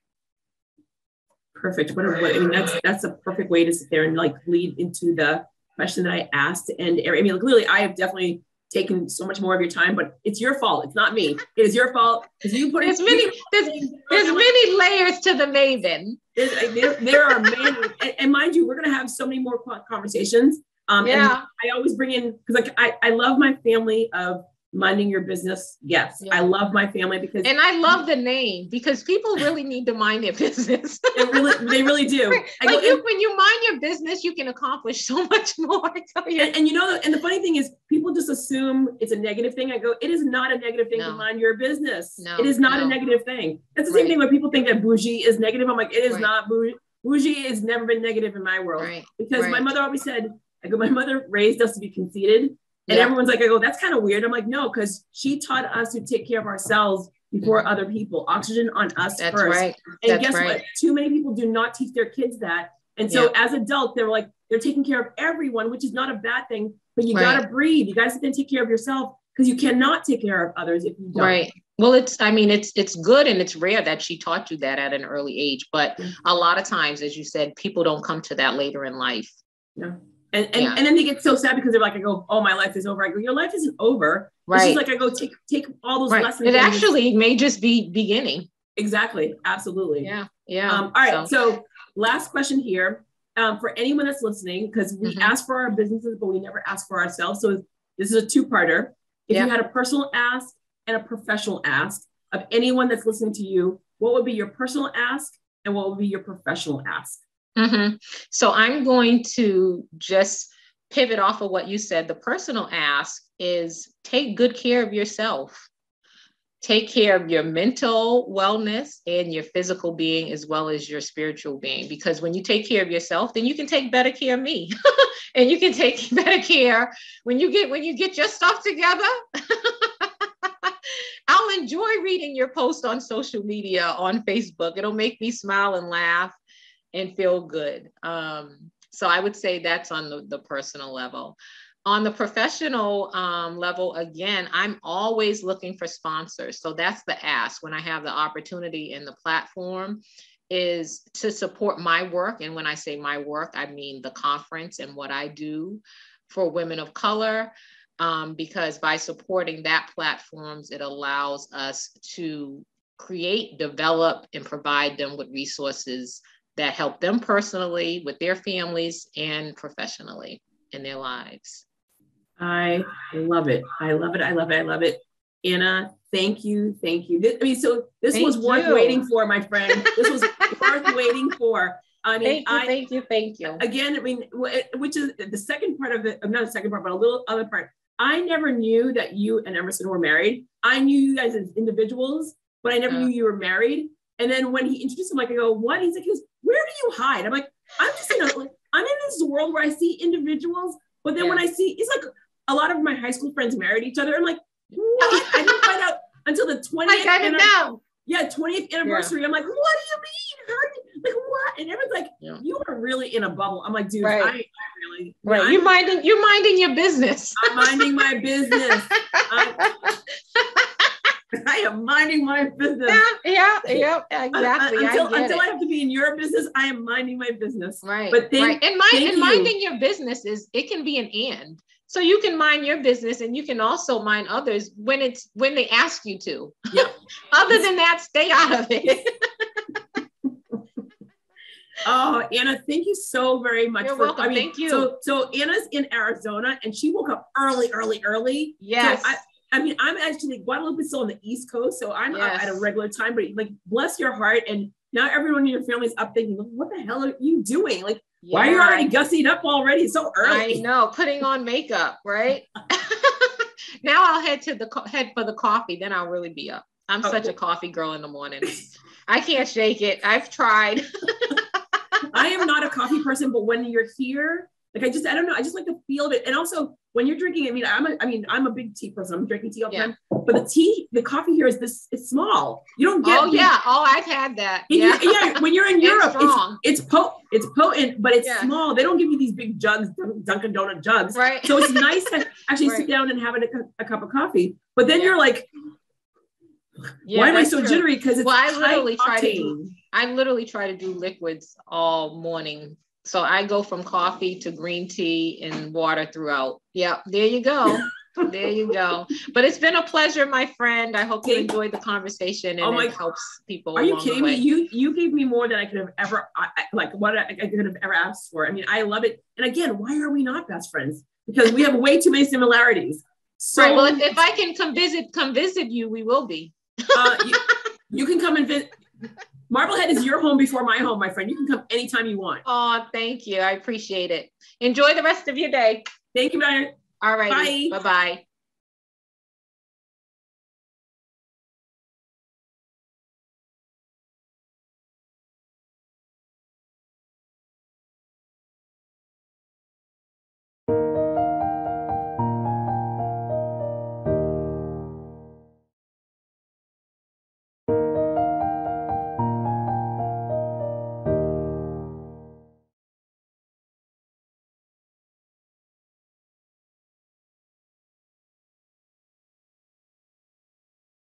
Perfect. I mean, that's a perfect way to sit there and like lead into the question that I asked. And I mean, clearly I have definitely taken so much more of your time, but it's your fault. It's not me. It is your fault because you put there's many layers to the Maven. There are many, and mind you, we're going to have so many more conversations. And I always bring in, because like I love my family of minding your business. Yes. I love my family because. And I love the name because people really need to mind their business. They really do. When you mind your business, you can accomplish so much more. And you know, and the funny thing is people just assume it's a negative thing. I go, it is not a negative thing to mind your business. No, it is not a negative thing. That's the same thing when people think that bougie is negative. I'm like, it is not bougie. Bougie has never been negative in my world because my mother always said, my mother raised us to be conceited. And everyone's like, that's kind of weird. I'm like, no, because she taught us to take care of ourselves before other people. Oxygen on us first. Right. And guess what? Too many people do not teach their kids that. And so as adults, they're taking care of everyone, which is not a bad thing, but you got to breathe. You guys have to take care of yourself because you cannot take care of others if you don't. Right. Well, it's good and it's rare that she taught you that at an early age. But a lot of times, as you said, people don't come to that later in life. Yeah. And then they get so sad because they're like, I go, oh, my life is over. I go, your life isn't over. Right. It's just like, I go, take all those lessons. It actually may just be beginning. Exactly. Absolutely. Yeah. Yeah. All right. So last question here for anyone that's listening, because we ask for our businesses, but we never ask for ourselves. So this is a two-parter. If you had a personal ask and a professional ask of anyone that's listening to you, what would be your personal ask and what would be your professional ask? So I'm going to just pivot off of what you said. The personal ask is take good care of yourself. Take care of your mental wellness and your physical being as well as your spiritual being. Because when you take care of yourself, then you can take better care of me. And you can take better care when you get your stuff together. I'll enjoy reading your post on social media, on Facebook. It'll make me smile and laugh and feel good. So I would say that's on the personal level. On the professional level, again, I'm always looking for sponsors. So that's the ask when I have the opportunity and the platform is to support my work. And when I say my work, I mean the conference and what I do for women of color. Because by supporting that platforms, it allows us to create, develop, and provide them with resources that help them personally, with their families, and professionally in their lives. I love it. I love it. I love it. I love it. Anna, thank you. Thank you. This was worth waiting for, my friend. This was worth waiting for. I mean, thank you. Again, I mean, which is the second part of it, not the second part, but a little other part. I never knew that you and Emerson were married. I knew you guys as individuals, but I never knew you were married. And then when he introduced him, like, I go, what? He's like, where do you hide? I'm like, I'm in this world where I see individuals, But then when I see, it's like a lot of my high school friends married each other. I'm like, what? I didn't find out until the 20th. I didn't know. Yeah, 20th anniversary. I'm like, what do you mean? How do you, like, what? And everyone's like, you are really in a bubble. I'm like, dude, I really. Right. You're minding your business. I'm minding my business. I am minding my business. Yeah, exactly. Until I have to be in your business, I am minding my business. Right. But minding your business it can be an and. So you can mind your business and you can also mind others when they ask you to. Yep. Other than that, stay out of it. Oh, Anna, thank you so very much. You're welcome. Thank you. So Anna's in Arizona and she woke up early. Yes. So I'm actually, Guadalupe is still on the East Coast, so I'm up at a regular time, but like, bless your heart. And now everyone in your family is up thinking, what the hell are you doing? Like, why are you already gussied up already? It's so early. I know, putting on makeup, right? Now I'll head for the coffee, then I'll really be up. I'm such a coffee girl in the morning. I can't shake it. I've tried. I am not a coffee person, but when you're here, like I don't know, I just like the feel of it. And also when you're drinking, I'm a big tea person. I'm drinking tea all the time. But the coffee here it's small. You don't get I've had that. Yeah. When you're in Europe, it's potent, but it's small. They don't give you these big jugs, Dunkin' Donut jugs. Right. So it's nice to actually sit down and have a cup of coffee. But then you're like, why am I so jittery? Because it's I literally try to do liquids all morning. So I go from coffee to green tea and water throughout. Yeah, there you go. There you go. But it's been a pleasure, my friend. I hope you enjoyed the conversation and it helps people. Are you kidding me? You gave me more than I could have ever, what I could have ever asked for. I mean, I love it. And again, why are we not best friends? Because we have way too many similarities. So, right. Well, if I can come visit you, we will be. You can come and visit. Marblehead is your home before my home, my friend. You can come anytime you want. Oh, thank you. I appreciate it. Enjoy the rest of your day. Thank you, Brian. All right. Bye-bye.